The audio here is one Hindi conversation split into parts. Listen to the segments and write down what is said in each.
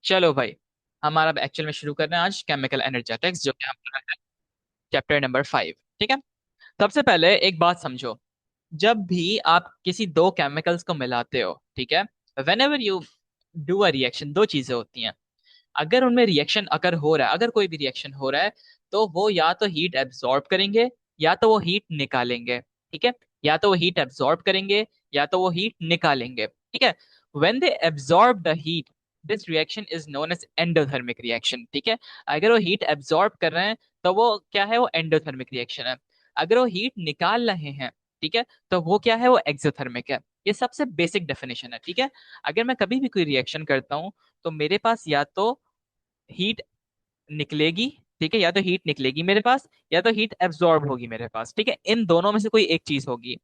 चलो भाई, हमारा अब एक्चुअल में शुरू करना है आज केमिकल एनर्जेटिक्स, जो कि हमारा है चैप्टर नंबर 5। ठीक है। सबसे पहले एक बात समझो। जब भी आप किसी दो केमिकल्स को मिलाते हो, ठीक है, when ever you do a reaction, दो चीजें होती हैं। अगर उनमें रिएक्शन अगर हो रहा है, अगर कोई भी रिएक्शन हो रहा है, तो वो या तो हीट एब्जॉर्ब करेंगे या तो वो हीट निकालेंगे। ठीक है। या तो वो हीट एब्जॉर्ब करेंगे या तो वो हीट निकालेंगे। ठीक है। When they absorb the heat, this reaction is known as endothermic reaction. ठीक है। अगर वो हीट एब्जॉर्ब कर रहे हैं तो वो क्या है, वो एंडोथर्मिक रिएक्शन है। अगर वो हीट निकाल रहे हैं, ठीक है, तो वो क्या है, वो एक्सोथर्मिक है। ये सबसे बेसिक डेफिनेशन है। ठीक है। अगर मैं कभी भी कोई रिएक्शन करता हूँ तो मेरे पास या तो हीट निकलेगी, ठीक है, या तो हीट निकलेगी मेरे पास, या तो हीट एब्जॉर्ब होगी मेरे पास। ठीक है। इन दोनों में से कोई एक चीज होगी।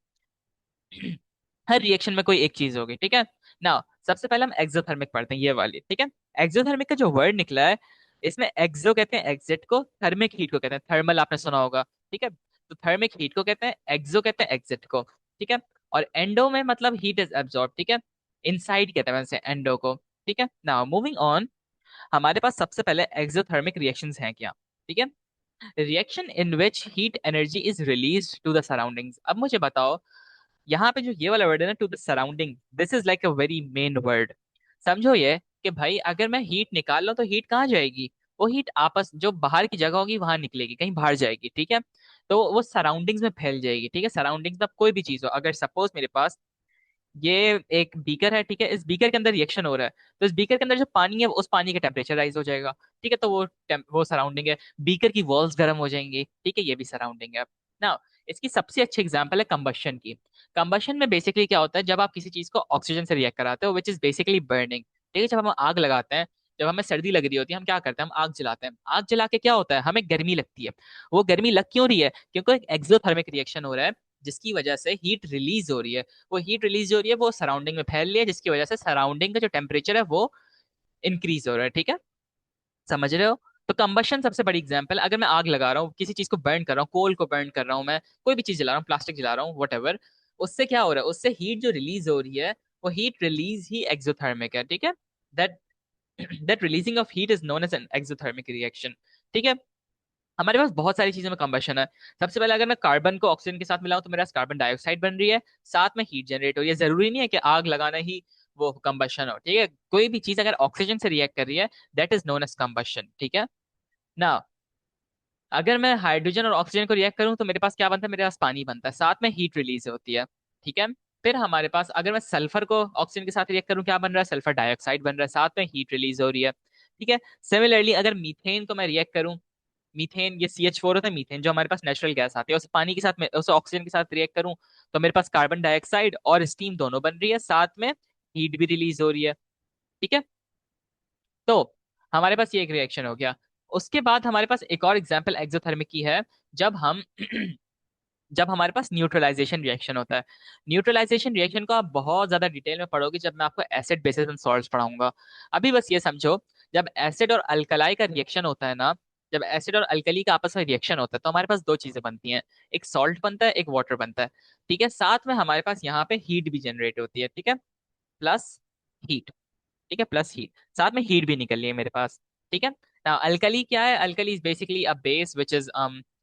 हर रिएक्शन में कोई एक चीज होगी। ठीक है। ना, सबसे पहले हम एक्सोथर्मिक पढ़ते हैं, ये वाली। ठीक है। एक्सोथर्मिक का जो वर्ड निकला है, इसमें एक्सो कहते हैं एग्जिट को, थर्मिक हीट को कहते हैं थर्मल, आपने सुना होगा। ठीक है। तो थर्मिक हीट को कहते हैं, एक्सो कहते हैं एग्जिट को। ठीक है। और एंडो में मतलब हीट इज एब्जॉर्ब। ठीक है। इनसाइड कहते हैं वैसे एंडो को। ठीक है। नाउ मूविंग ऑन, हमारे पास सबसे पहले एक्सोथर्मिक रिएक्शंस हैं क्या। ठीक है। Reaction in which heat energy is release to the surroundings. अब मुझे बताओ, यहाँ पे जो ये वाला वर्ड है ना, to the surrounding, this is like a very main word. समझो ये कि भाई अगर मैं हीट निकाल लूं तो हीट कहाँ जाएगी, वो हीट आपस जो बाहर की जगह होगी वहां निकलेगी, कहीं बाहर जाएगी। ठीक है। तो वो सराउंडिंग्स में फैल जाएगी। ठीक है। सराउंडिंग्स में कोई भी चीज हो, अगर सपोज मेरे पास ये एक बीकर है, ठीक है, इस बीकर के अंदर रिएक्शन हो रहा है, तो इस बीकर के अंदर जो पानी है उस पानी का टेम्परेचर राइज हो जाएगा। ठीक है। तो वो सराउंडिंग है। बीकर की वॉल्स गर्म हो जाएंगी। ठीक है। ये भी सराउंडिंग है ना। इसकी सबसे अच्छी एग्जांपल है कंबशन की। कंबशन में बेसिकली क्या होता है, जब आप किसी चीज को ऑक्सीजन से रिएक्ट कराते हो, विच इज बेसिकली बर्निंग। ठीक है। जब हम आग लगाते हैं, जब हमें सर्दी लग रही होती है, हम क्या करते हैं, हम आग जलाते हैं। आग जला के क्या होता है, हमें गर्मी लगती है। वो गर्मी लग क्यों रही है, क्योंकि एक एक्सोथर्मिक रिएक्शन हो रहा है, जिसकी वजह से हीट रिलीज हो रही है। वो हीट रिलीज हो रही है, वो सराउंडिंग में फैल रही है, जिसकी वजह से सराउंडिंग का जो टेम्परेचर है वो इंक्रीज हो रहा है। ठीक है। समझ रहे हो। तो कंबशन सबसे बड़ी एग्जांपल। अगर मैं आग लगा रहा हूँ, किसी चीज को बर्न कर रहा हूँ, कोल को बर्न कर रहा हूँ, मैं कोई भी चीज जला रहा हूँ, प्लास्टिक जला रहा हूँ, वट एवर, उससे क्या हो रहा है, उससे हीट जो रिलीज हो रही है, वो हीट रिलीज ही एक्सोथर्मिक है। ठीक है। That that releasing of heat is known as an exothermic reaction. ठीक है। हमारे पास बहुत सारी चीजों में कंबशन है। सबसे पहले अगर मैं कार्बन को ऑक्सीजन के साथ मिलाऊं तो मेरे पास कार्बन डाइऑक्साइड बन रही है, साथ में हीट जनरेट हो रही है। जरूरी नहीं है कि आग लगाना ही वो कंबशन हो। ठीक है। कोई भी चीज अगर ऑक्सीजन से रिएक्ट कर रही है, that is known as combustion. ठीक है ना। अगर मैं हाइड्रोजन और ऑक्सीजन को रिएक्ट करूं तो मेरे पास क्या बनता है, मेरे पास पानी बनता है, साथ में हीट रिलीज होती है। ठीक है। फिर हमारे पास अगर मैं सल्फर को ऑक्सीजन के साथ रिएक्ट करूं, क्या बन रहा है, सल्फर डाइऑक्साइड बन रहा है, साथ में हीट रिलीज हो रही है। ठीक है। सिमिलरली अगर मीथेन को मैं रिएक्ट करूं, मीथेन ये CH4 होता है, मीथेन जो हमारे पास नेचुरल गैस आती है, उसे पानी के साथ में, उसे ऑक्सीजन के साथ रिएक्ट करूं, तो मेरे पास कार्बन डाइऑक्साइड और स्टीम दोनों बन रही है, साथ में हीट भी रिलीज हो रही है। ठीक है। तो हमारे पास ये एक रिएक्शन हो गया। उसके बाद हमारे पास एक और एग्जांपल एक्सोथर्मिक की है। जब हम जब हमारे पास न्यूट्रलाइजेशन रिएक्शन होता है। न्यूट्रलाइजेशन रिएक्शन को आप बहुत ज्यादा डिटेल में पढ़ोगे जब मैं आपको एसिड बेसिस एंड सॉल्ट्स पढ़ाऊंगा। अभी बस ये समझो, जब एसिड और अल्कलाई का रिएक्शन होता है ना, जब एसिड और अल्कली का आपस में रिएक्शन होता है, तो हमारे पास दो चीजें बनती हैं, एक सॉल्ट बनता है, एक वाटर बनता है। ठीक है। साथ में हमारे पास यहाँ पे हीट भी जनरेट होती है। ठीक है। Plus heat. ठीक है। प्लस हीट, साथ में हीट भी निकल रही है मेरे पास। ठीक है। ना, अल्कली क्या है, alkali is basically a base which is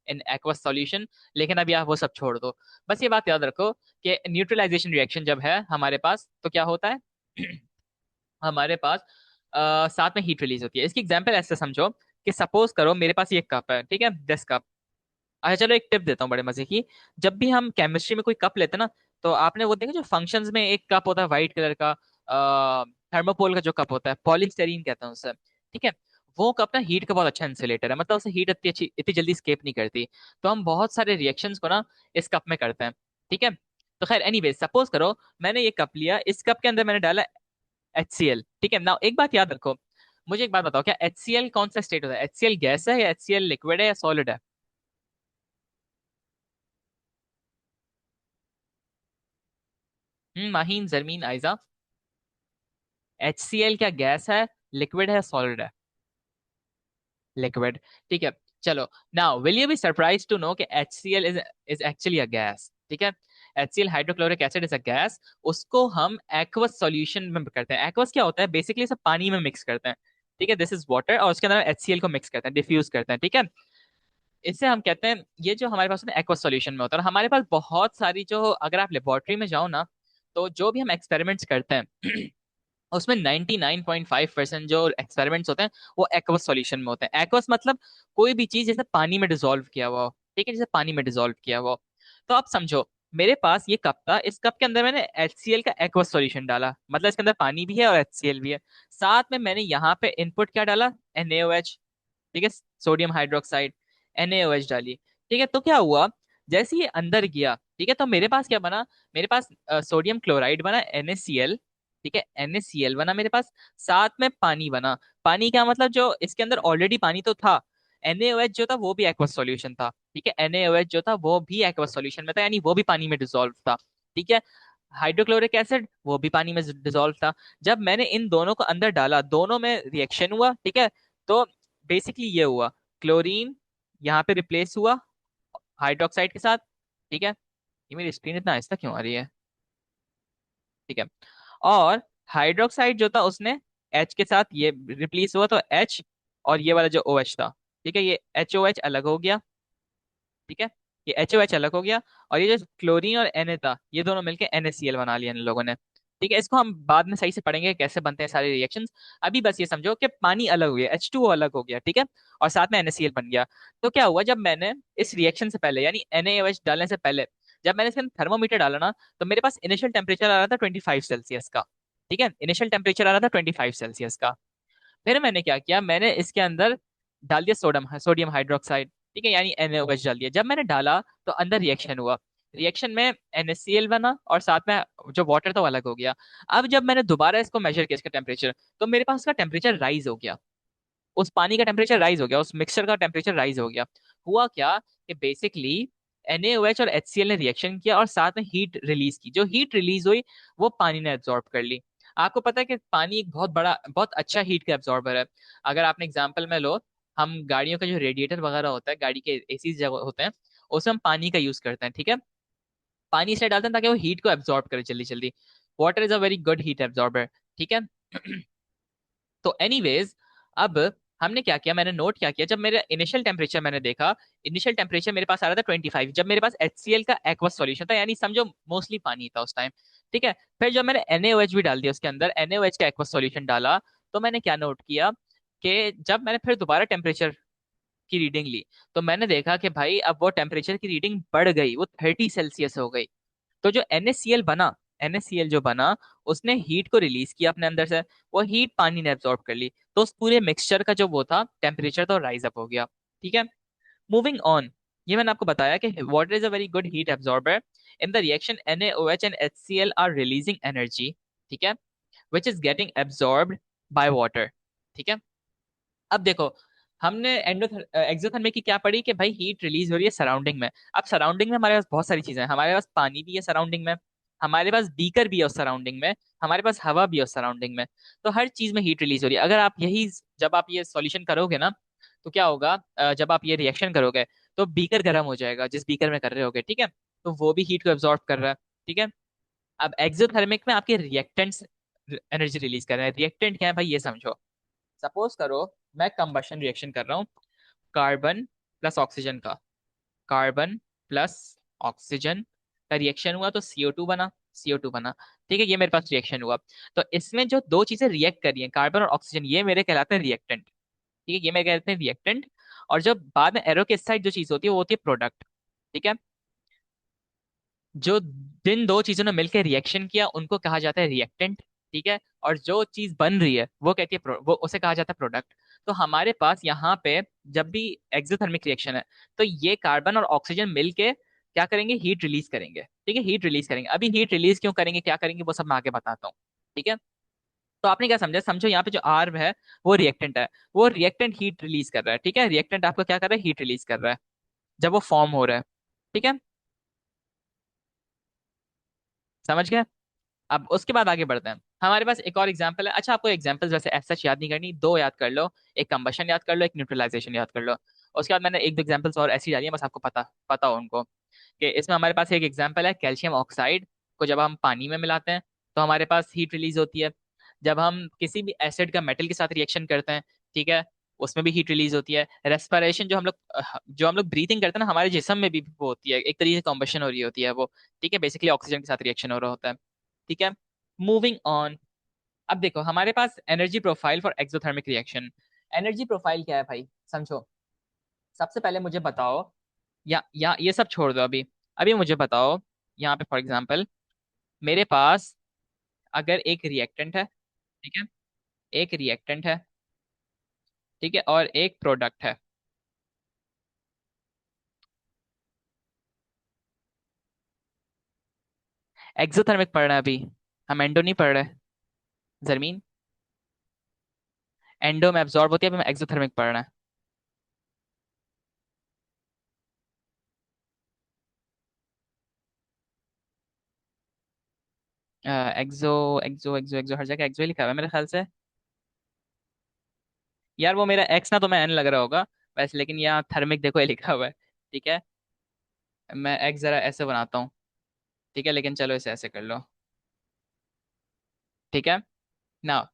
in aqueous solution. लेकिन अभी आप वो सब छोड़ दो। बस ये बात याद रखो कि न्यूट्रलाइजेशन रिएक्शन जब है हमारे पास, तो क्या होता है हमारे पास साथ में हीट रिलीज होती है। इसकी एग्जांपल ऐसे समझो कि सपोज करो मेरे पास ये कप है, ठीक है, 10 कप। अच्छा चलो एक टिप देता हूँ बड़े मजे की। जब भी हम केमिस्ट्री में कोई कप लेते हैं ना, तो आपने वो देखा जो फंक्शंस में एक कप होता है व्हाइट कलर का, थर्मोकोल का जो कप होता है, पॉलीस्टेरीन कहते हैं उसे। ठीक है। वो कप ना हीट का बहुत अच्छा इंसुलेटर है, मतलब उसे हीट इतनी अच्छी इतनी जल्दी स्केप नहीं करती। तो हम बहुत सारे रिएक्शंस को ना इस कप में करते हैं। ठीक है। तो खैर एनीवे, सपोज करो मैंने ये कप लिया, इस कप के अंदर मैंने डाला HCl। ठीक है ना। एक बात याद रखो, मुझे एक बात बताओ, क्या HCl कौन सा स्टेट होता है, HCl गैस है या HCl लिक्विड है या सॉलिड है। माहीन, जरमीन, आयजा, HCl क्या गैस है, लिक्विड है, सॉलिड है। लिक्विड। ठीक है। चलो, now will you be surprise to know कि HCl is actually a gas. ठीक है। HCl hydrochloric acid is a gas. उसको हम एक्वस सॉल्यूशन में करते हैं। एक्वस क्या होता है, बेसिकली सब पानी में मिक्स करते हैं। ठीक है, दिस इज वाटर, और उसके अंदर HCl को मिक्स करते हैं, डिफ्यूज करते हैं, ठीक है। इससे हम कहते हैं ये जो हमारे पास एक्वा सॉल्यूशन में होता है, और हमारे पास बहुत सारी जो, अगर आप लेबोरेटरी में जाओ ना, तो जो भी हम एक्सपेरिमेंट्स करते हैं उसमें 99.5% जो एक्सपेरिमेंट्स होते हैं वो एक्वस सॉल्यूशन में होते हैं। एक्वस मतलब कोई भी चीज जैसे पानी में डिसॉल्व किया हुआ हो, ठीक है, जैसे पानी में डिसॉल्व किया हुआ हो। तो आप समझो, मेरे पास ये कप था, इस कप के अंदर मैंने HCl का एक्वस सॉल्यूशन डाला, मतलब इसके अंदर पानी भी है और HCl भी है। साथ में मैंने यहाँ पे इनपुट क्या डाला, NaOH, ठीक है, सोडियम हाइड्रोक्साइड, NaOH डाली। ठीक है, तो क्या हुआ, जैसे ही ये अंदर गया, ठीक है, तो मेरे पास क्या बना, मेरे पास सोडियम क्लोराइड बना, NaCl, ठीक है, NaCl बना मेरे पास, साथ में पानी बना। पानी क्या मतलब, जो इसके अंदर ऑलरेडी पानी तो था, NaOH जो था वो भी एक्वस सॉल्यूशन था, ठीक है, NaOH जो था वो भी एक्वस सॉल्यूशन में था, यानी वो भी पानी में डिसॉल्व था, ठीक है। हाइड्रोक्लोरिक एसिड वो भी पानी में डिसॉल्व था। जब मैंने इन दोनों को अंदर डाला, दोनों में रिएक्शन हुआ, ठीक है, तो बेसिकली ये हुआ, क्लोरीन यहाँ पे रिप्लेस हुआ हाइड्रोक्साइड के साथ, ठीक है। ये मेरी स्क्रीन इतना आहिस्ता क्यों आ रही है, ठीक है। और हाइड्रोक्साइड जो था उसने H के साथ ये रिप्लेस हुआ, तो H, और ये वाला जो OH था, ठीक है, ये HOH अलग हो गया, ठीक है, ये HOH अलग हो गया, और ये जो क्लोरीन और Na था, ये दोनों मिलके NaCl बना लिया इन लोगों ने। ठीक है, इसको हम बाद में सही से पढ़ेंगे कैसे बनते हैं सारे रिएक्शंस। अभी बस ये समझो कि पानी अलग हो गया, H2O अलग हो गया, ठीक है, और साथ में NaCl बन गया। तो क्या हुआ, जब मैंने इस रिएक्शन से पहले, यानी NaOH डालने से पहले, जब मैंने इसके अंदर थर्मोमीटर डाला ना, तो मेरे पास इनिशियल टेम्परेचर आ रहा था 25 सेल्सियस का, ठीक है, इनिशियल टेम्परेचर आ रहा था 25 सेल्सियस का। फिर मैंने क्या किया, मैंने इसके अंदर डाल दिया सोडियम सोडियम हाइड्रोक्साइड, ठीक है, यानी NaOH डाल दिया। जब मैंने डाला तो अंदर रिएक्शन हुआ, रिएक्शन में NaCl बना, और साथ में जो वाटर था वो अलग हो गया। अब जब मैंने दोबारा इसको मेजर किया, इसका टेम्परेचर, तो मेरे पास का टेम्परेचर राइज हो गया, उस पानी का टेम्परेचर राइज हो गया, उस मिक्सचर का टेम्परेचर राइज हो गया। हुआ क्या कि बेसिकली NaOH और HCl ने रिएक्शन किया और साथ में हीट रिलीज की, जो हीट रिलीज हुई वो पानी ने एब्जॉर्ब कर ली। आपको पता है कि पानी एक बहुत बड़ा, बहुत अच्छा हीट का एब्जॉर्बर है। अगर आपने एग्जांपल में लो, हम गाड़ियों का जो रेडिएटर वगैरह होता है, गाड़ी के एसी जगह होते हैं, उसमें हम पानी का यूज करते हैं, ठीक है, पानी इसलिए डालते हैं ताकि वो हीट को एब्जॉर्ब करे जल्दी जल्दी। Water is a very good heat absorber, ठीक है। तो एनीवेज, अब हमने क्या किया, मैंने नोट क्या किया, जब मेरा इनिशियल टेम्परेचर मैंने देखा, इनिशियल टेम्परेचर मेरे पास आ रहा था 25, जब मेरे पास HCl का एक्वस सॉल्यूशन था, यानी समझो मोस्टली पानी था उस टाइम, ठीक है। फिर जब मैंने NaOH भी डाल दिया उसके अंदर, NaOH का एक्वस सॉल्यूशन डाला, तो मैंने क्या नोट किया कि जब मैंने फिर दोबारा टेम्परेचर की रीडिंग ली, तो मैंने देखा कि भाई अब वो टेम्परेचर की रीडिंग बढ़ गई, वो 30 सेल्सियस हो गई। तो जो NaCl बना, NaCl जो बना, उसने हीट को रिलीज किया अपने अंदर से, वो हीट पानी ने एब्जॉर्ब कर ली, तो उस पूरे मिक्सचर का जो वो था टेम्परेचर, तो राइज अप हो गया, ठीक है। मूविंग ऑन, ये मैंने आपको बताया कि water is a very good heat absorber. In the reaction NaOH and HCl are releasing energy, ठीक है, which is getting absorbed by water, ठीक है। अब देखो, हमने एक्सोथर्मिक की क्या पढ़ी कि भाई हीट रिलीज हो रही है सराउंडिंग में। अब सराउंडिंग में हमारे पास बहुत सारी चीजें हैं, हमारे पास पानी भी है सराउंडिंग में, हमारे पास बीकर भी है उस सराउंडिंग में, हमारे पास हवा भी है उस सराउंडिंग में। तो हर चीज में हीट रिलीज हो रही है। अगर आप यही, जब आप ये सॉल्यूशन करोगे ना, तो क्या होगा, जब आप ये रिएक्शन करोगे, तो बीकर गर्म हो जाएगा जिस बीकर में कर रहे होगे, ठीक है, तो वो भी हीट को एब्जॉर्ब कर रहा है, ठीक है। अब एक्सोथर्मिक में आपके रिएक्टेंट्स एनर्जी रिलीज कर रहे हैं। रिएक्टेंट क्या है भाई, ये समझो। सपोज करो मैं कंबशन रिएक्शन कर रहा हूँ, कार्बन प्लस ऑक्सीजन का, कार्बन प्लस ऑक्सीजन का रिएक्शन हुआ, तो CO2 बना, CO2 बना, ठीक है, ये मेरे पास रिएक्शन हुआ। तो इसमें जो दो चीजें रिएक्ट कर रही हैं, कार्बन और ऑक्सीजन, ये मेरे कहलाते हैं रिएक्टेंट, ठीक है, ये मेरे कहलाते हैं रिएक्टेंट। और जो बाद में एरो के साइड जो चीज होती है वो होती है प्रोडक्ट, ठीक है। जो जिन दो चीजों ने मिलकर रिएक्शन किया उनको कहा जाता है रिएक्टेंट, ठीक है, और जो चीज बन रही है वो कहती है वो उसे कहा जाता है प्रोडक्ट। तो हमारे पास यहाँ पे जब भी एक्सोथर्मिक रिएक्शन है, तो ये कार्बन और ऑक्सीजन मिलके क्या करेंगे, हीट रिलीज करेंगे, ठीक है, हीट रिलीज करेंगे। अभी हीट रिलीज क्यों करेंगे, क्या करेंगे, वो सब मैं आगे बताता हूँ, ठीक है। तो आपने क्या समझा, समझो यहाँ पे जो आर है वो रिएक्टेंट है, वो रिएक्टेंट हीट रिलीज कर रहा है, ठीक है, रिएक्टेंट आपको क्या कर रहा है, हीट रिलीज कर रहा है जब वो फॉर्म हो रहा है, ठीक है, समझ गए। अब उसके बाद आगे बढ़ते हैं, हमारे पास एक और एग्जांपल है। अच्छा, आपको एग्जांपल्स वैसे ऐसा याद नहीं करनी, दो याद कर लो, एक कंबशन याद कर लो, एक न्यूट्रलाइजेशन याद कर लो। उसके बाद मैंने एक दो एग्जांपल्स और ऐसी डाली है, बस आपको पता पता हो उनको, कि इसमें हमारे पास एक एग्जांपल है कैल्शियम ऑक्साइड को जब हम पानी में मिलाते हैं तो हमारे पास हीट रिलीज होती है। जब हम किसी भी एसिड का मेटल के साथ रिएक्शन करते हैं, ठीक है, उसमें भी हीट रिलीज होती है। रेस्पिरेशन जो हम लोग ब्रीथिंग करते हैं ना, हमारे जिस्म में भी वो होती है, एक तरीके से कॉम्बशन हो रही होती है वो। ठीक है, बेसिकली ऑक्सीजन के साथ रिएक्शन हो रहा होता है। ठीक है, मूविंग ऑन। अब देखो हमारे पास energy profile for exothermic reaction. Energy profile क्या है भाई, समझो। सबसे पहले मुझे बताओ, या ये सब छोड़ दो अभी। अभी मुझे बताओ, यहाँ पे फॉर एग्जांपल मेरे पास अगर एक रिएक्टेंट है, ठीक है, एक रिएक्टेंट है, ठीक है, और एक प्रोडक्ट है। एक्सोथर्मिक पढ़ रहे हैं अभी, हम एंडो नहीं पढ़ रहे। जरमीन एंडो में एब्जॉर्ब होती है, अभी हम एक्सोथर्मिक पढ़ रहे हैं। एक्सो एक्सो एक्सो एक्सो हर जगह एक्सो ही लिखा हुआ है मेरे ख्याल से। यार वो मेरा एक्स ना तो मैं एन लग रहा होगा वैसे, लेकिन यहाँ थर्मिक देखो ये लिखा हुआ है। ठीक है, मैं एक्स जरा ऐसे बनाता हूँ। ठीक है, लेकिन चलो इसे ऐसे कर लो। ठीक है, नाउ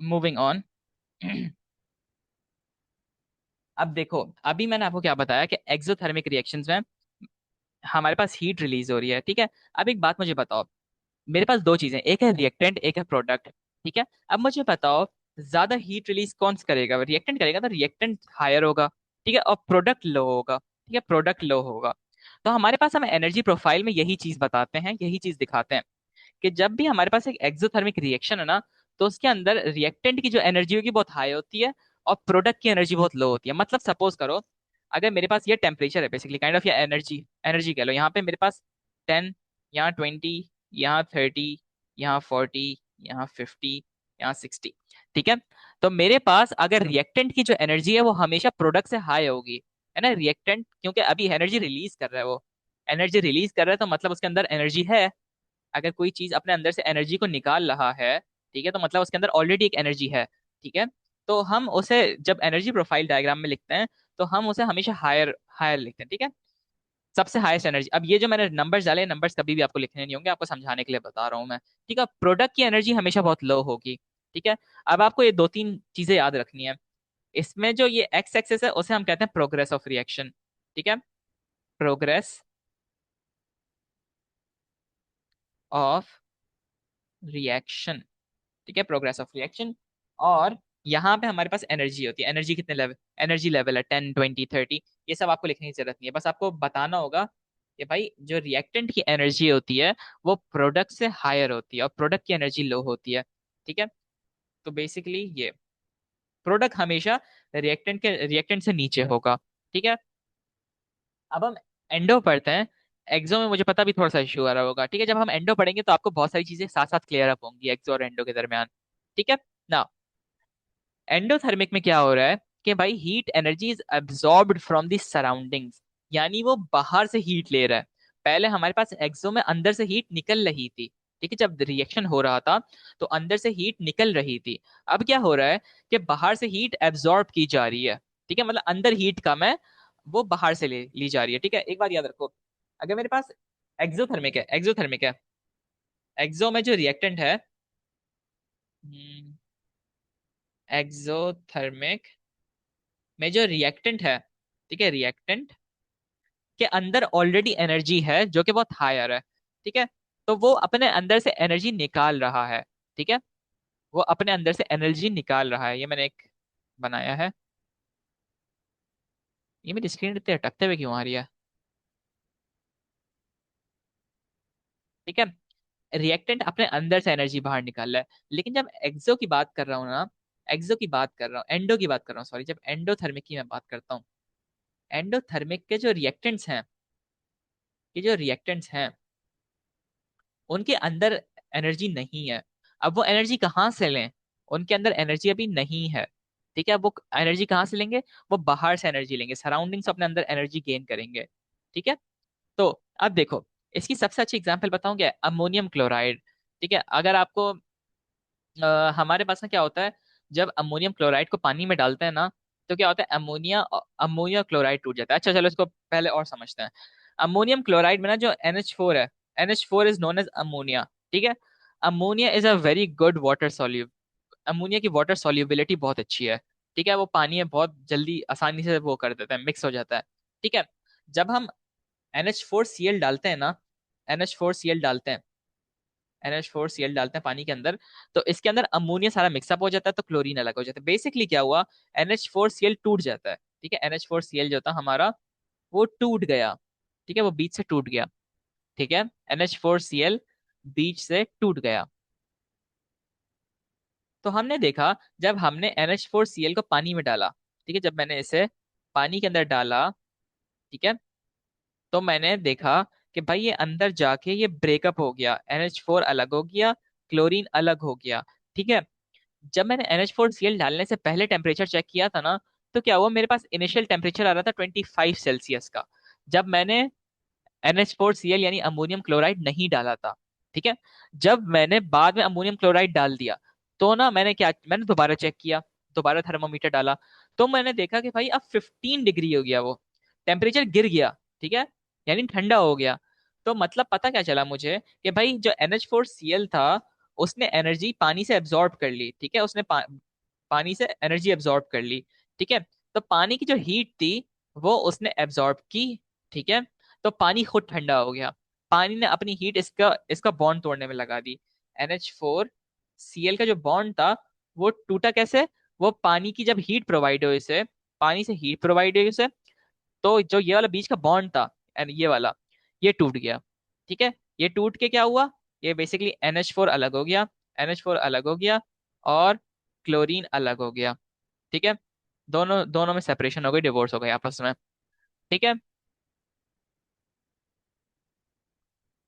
मूविंग ऑन। अब देखो, अभी मैंने आपको क्या बताया कि एक्सोथर्मिक रिएक्शंस में हमारे पास हीट रिलीज हो रही है। ठीक है, अब एक बात मुझे बताओ, मेरे पास दो चीजें, एक है रिएक्टेंट, एक है प्रोडक्ट। ठीक है, अब मुझे बताओ ज्यादा हीट रिलीज कौन सा करेगा, रिएक्टेंट करेगा तो रिएक्टेंट हायर होगा। ठीक है, और प्रोडक्ट लो होगा। ठीक है, प्रोडक्ट लो होगा। तो हमारे पास हम एनर्जी प्रोफाइल में यही चीज बताते हैं, यही चीज दिखाते हैं कि जब भी हमारे पास एक एक्सोथर्मिक रिएक्शन है ना, तो उसके अंदर रिएक्टेंट की जो एनर्जी होगी बहुत हाई होती है, और प्रोडक्ट की एनर्जी बहुत लो होती है। मतलब सपोज करो, अगर मेरे पास ये टेम्परेचर है बेसिकली काइंड ऑफ, या एनर्जी एनर्जी कह लो, यहाँ पे मेरे पास 10, यहाँ 20, यहाँ 30, यहाँ 40, यहाँ 50, यहाँ 60। ठीक है, तो मेरे पास अगर रिएक्टेंट की जो एनर्जी है वो हमेशा प्रोडक्ट से हाई होगी, है ना। रिएक्टेंट क्योंकि अभी एनर्जी रिलीज कर रहा है, वो एनर्जी रिलीज कर रहा है तो मतलब उसके अंदर एनर्जी है। अगर कोई चीज अपने अंदर से एनर्जी को निकाल रहा है, ठीक है, तो मतलब उसके अंदर ऑलरेडी एक एनर्जी है। ठीक है, तो हम उसे जब एनर्जी प्रोफाइल डायग्राम में लिखते हैं तो हम उसे हमेशा हायर हायर लिखते हैं। ठीक है, सबसे हाईएस्ट एनर्जी। अब ये जो मैंने नंबर्स डाले, नंबर्स कभी भी आपको लिखने नहीं होंगे, आपको समझाने के लिए बता रहा हूँ मैं। ठीक है, प्रोडक्ट की एनर्जी हमेशा बहुत लो होगी। ठीक है, अब आपको ये दो तीन चीजें याद रखनी है। इसमें जो ये एक्स एक्सेस है उसे हम कहते हैं प्रोग्रेस ऑफ रिएक्शन। ठीक है, प्रोग्रेस ऑफ रिएक्शन। ठीक है, प्रोग्रेस ऑफ रिएक्शन। और यहाँ पे हमारे पास एनर्जी होती है, एनर्जी कितने लेवल, एनर्जी लेवल है 10, 20, 30। ये सब आपको लिखने की जरूरत नहीं है, बस आपको बताना होगा कि भाई जो रिएक्टेंट की एनर्जी होती है वो प्रोडक्ट से हायर होती है, और प्रोडक्ट की एनर्जी लो होती है। ठीक है, तो बेसिकली ये प्रोडक्ट हमेशा रिएक्टेंट से नीचे होगा। ठीक है, अब हम एंडो पढ़ते हैं। एक्सो में मुझे पता भी थोड़ा सा इशू आ रहा होगा। ठीक है, जब हम एंडो पढ़ेंगे तो आपको बहुत सारी चीजें साथ साथ क्लियर अप होंगी एक्सो और एंडो के दरमियान। ठीक है ना। एंडोथर्मिक में क्या हो रहा है कि भाई heat energy is absorbed from the surroundings, यानी वो बाहर से हीट ले रहा है। पहले हमारे पास एक्सो में अंदर से हीट निकल रही थी। ठीक है, जब रिएक्शन हो रहा था तो अंदर से हीट निकल रही थी। अब क्या हो रहा है कि बाहर से हीट एब्सॉर्ब की जा रही है। ठीक है, मतलब अंदर हीट कम है, वो बाहर से ली जा रही है। ठीक है, एक बात याद रखो, अगर मेरे पास एक्सोथर्मिक है, एक्सो में जो रिएक्टेंट है, एक्सोथर्मिक में जो रिएक्टेंट है, ठीक है, रिएक्टेंट के अंदर ऑलरेडी एनर्जी है जो कि बहुत हायर है। ठीक है, तो वो अपने अंदर से एनर्जी निकाल रहा है। ठीक है, वो अपने अंदर से एनर्जी निकाल रहा है। ये मैंने एक बनाया है। ये मेरी स्क्रीन इतने अटकते हुए क्यों आ रही है। ठीक है, रिएक्टेंट अपने अंदर से एनर्जी बाहर निकाल रहा है। लेकिन जब एक्सो की बात कर रहा हूँ ना, एक्सो की बात कर रहा हूँ, एंडो की बात कर रहा हूँ, सॉरी, जब एंडोथर्मिक की मैं बात करता हूँ, एंडोथर्मिक के जो रिएक्टेंट्स हैं, ये जो रिएक्टेंट्स हैं उनके अंदर एनर्जी नहीं है। अब वो एनर्जी कहाँ से लें, उनके अंदर एनर्जी अभी नहीं है। ठीक है, अब वो एनर्जी कहाँ से लेंगे, वो बाहर से एनर्जी लेंगे, सराउंडिंग से अपने अंदर एनर्जी गेन करेंगे। ठीक है, तो अब देखो, इसकी सबसे अच्छी एग्जांपल बताऊंगे, अमोनियम क्लोराइड। ठीक है, अगर आपको हमारे पास ना क्या होता है, जब अमोनियम क्लोराइड को पानी में डालते हैं ना, तो क्या होता है, अमोनिया अमोनिया क्लोराइड टूट जाता है। अच्छा चलो इसको पहले और समझते हैं। अमोनियम क्लोराइड में ना जो NH4 है, NH4 is known as ammonia. ठीक है, ammonia is a very good water soluble, ammonia की वाटर सॉल्युबिलिटी बहुत अच्छी है। ठीक है, वो पानी में बहुत जल्दी आसानी से वो कर देता है, मिक्स हो जाता है। ठीक है, जब हम NH4Cl डालते हैं ना, NH4Cl डालते हैं, NH4Cl डालते हैं पानी के अंदर, तो इसके अंदर अमोनिया सारा मिक्सअप हो जाता है, तो क्लोरीन अलग हो जाता है। बेसिकली क्या हुआ, NH4Cl टूट जाता है। ठीक है, NH4Cl जो था हमारा, वो टूट गया। ठीक है, वो बीच से टूट गया। ठीक है, NH4Cl बीच से टूट गया। तो हमने देखा, जब हमने NH4Cl को पानी में डाला, ठीक है, जब मैंने इसे पानी के अंदर डाला, ठीक है, तो मैंने देखा कि भाई ये अंदर जाके ये ब्रेकअप हो गया, NH4 अलग हो गया, क्लोरीन अलग हो गया। ठीक है, जब मैंने NH4Cl डालने से पहले टेम्परेचर चेक किया था ना, तो क्या हुआ, मेरे पास इनिशियल टेम्परेचर आ रहा था 25 सेल्सियस का। जब मैंने NH4Cl यानी अमोनियम क्लोराइड नहीं डाला था। ठीक है, जब मैंने बाद में अमोनियम क्लोराइड डाल दिया, तो ना मैंने दोबारा चेक किया, दोबारा थर्मोमीटर डाला, तो मैंने देखा कि भाई अब 15 डिग्री हो गया, वो टेम्परेचर गिर गया। ठीक है, यानी ठंडा हो गया। तो मतलब पता क्या चला मुझे, कि भाई जो NH4Cl था, उसने एनर्जी पानी से एब्जॉर्ब कर ली। ठीक है, उसने पानी से एनर्जी एब्जॉर्ब कर ली। ठीक है, तो पानी की जो हीट थी, वो उसने एब्जॉर्ब की। ठीक है, तो पानी खुद ठंडा हो गया। पानी ने अपनी हीट इसका इसका बॉन्ड तोड़ने में लगा दी। NH4Cl का जो बॉन्ड था, वो टूटा कैसे, वो पानी की जब हीट प्रोवाइड हुई इसे, पानी से हीट प्रोवाइड हुई इसे, तो जो ये वाला बीच का बॉन्ड था, एंड ये वाला, ये टूट गया। ठीक है, ये टूट के क्या हुआ, ये बेसिकली NH4 अलग हो गया, NH4 अलग हो गया, और क्लोरीन अलग हो गया। ठीक है, दोनों दोनों में सेपरेशन हो गई, डिवोर्स हो गए आपस में। ठीक है,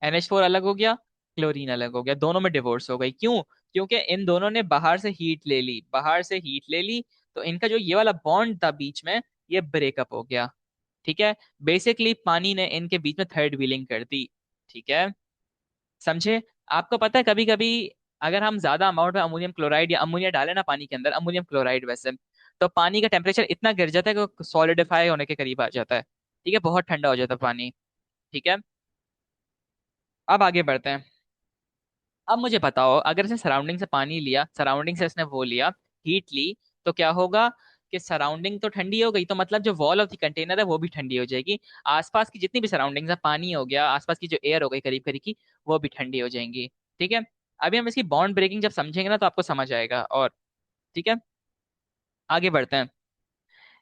NH4 अलग हो गया, क्लोरीन अलग हो गया, दोनों में डिवोर्स हो गई। क्यों? क्योंकि इन दोनों ने बाहर से हीट ले ली, बाहर से हीट ले ली, तो इनका जो ये वाला बॉन्ड था बीच में, ये ब्रेकअप हो गया। ठीक है, बेसिकली पानी ने इनके बीच में थर्ड व्हीलिंग कर दी। ठीक है, समझे? आपको पता है कभी कभी अगर हम ज्यादा अमाउंट में अमोनियम क्लोराइड या अमोनिया डालें ना पानी के अंदर, अमोनियम क्लोराइड वैसे, तो पानी का टेम्परेचर इतना गिर जाता है कि वो सॉलिडिफाई होने के करीब आ जाता है। ठीक है, बहुत ठंडा हो जाता है पानी। ठीक है, अब आगे बढ़ते हैं। अब मुझे बताओ, अगर इसने सराउंडिंग से पानी लिया, सराउंडिंग से इसने वो लिया, हीट ली, तो क्या होगा, कि सराउंडिंग तो ठंडी हो गई, तो मतलब जो वॉल ऑफ द कंटेनर है वो भी ठंडी हो जाएगी। आसपास की जितनी भी सराउंडिंग्स है, पानी हो गया, आसपास की जो एयर हो गई करीब करीब की, वो भी ठंडी हो जाएंगी। ठीक है, अभी हम इसकी बॉन्ड ब्रेकिंग जब समझेंगे ना, तो आपको समझ आएगा। और ठीक है, आगे बढ़ते हैं।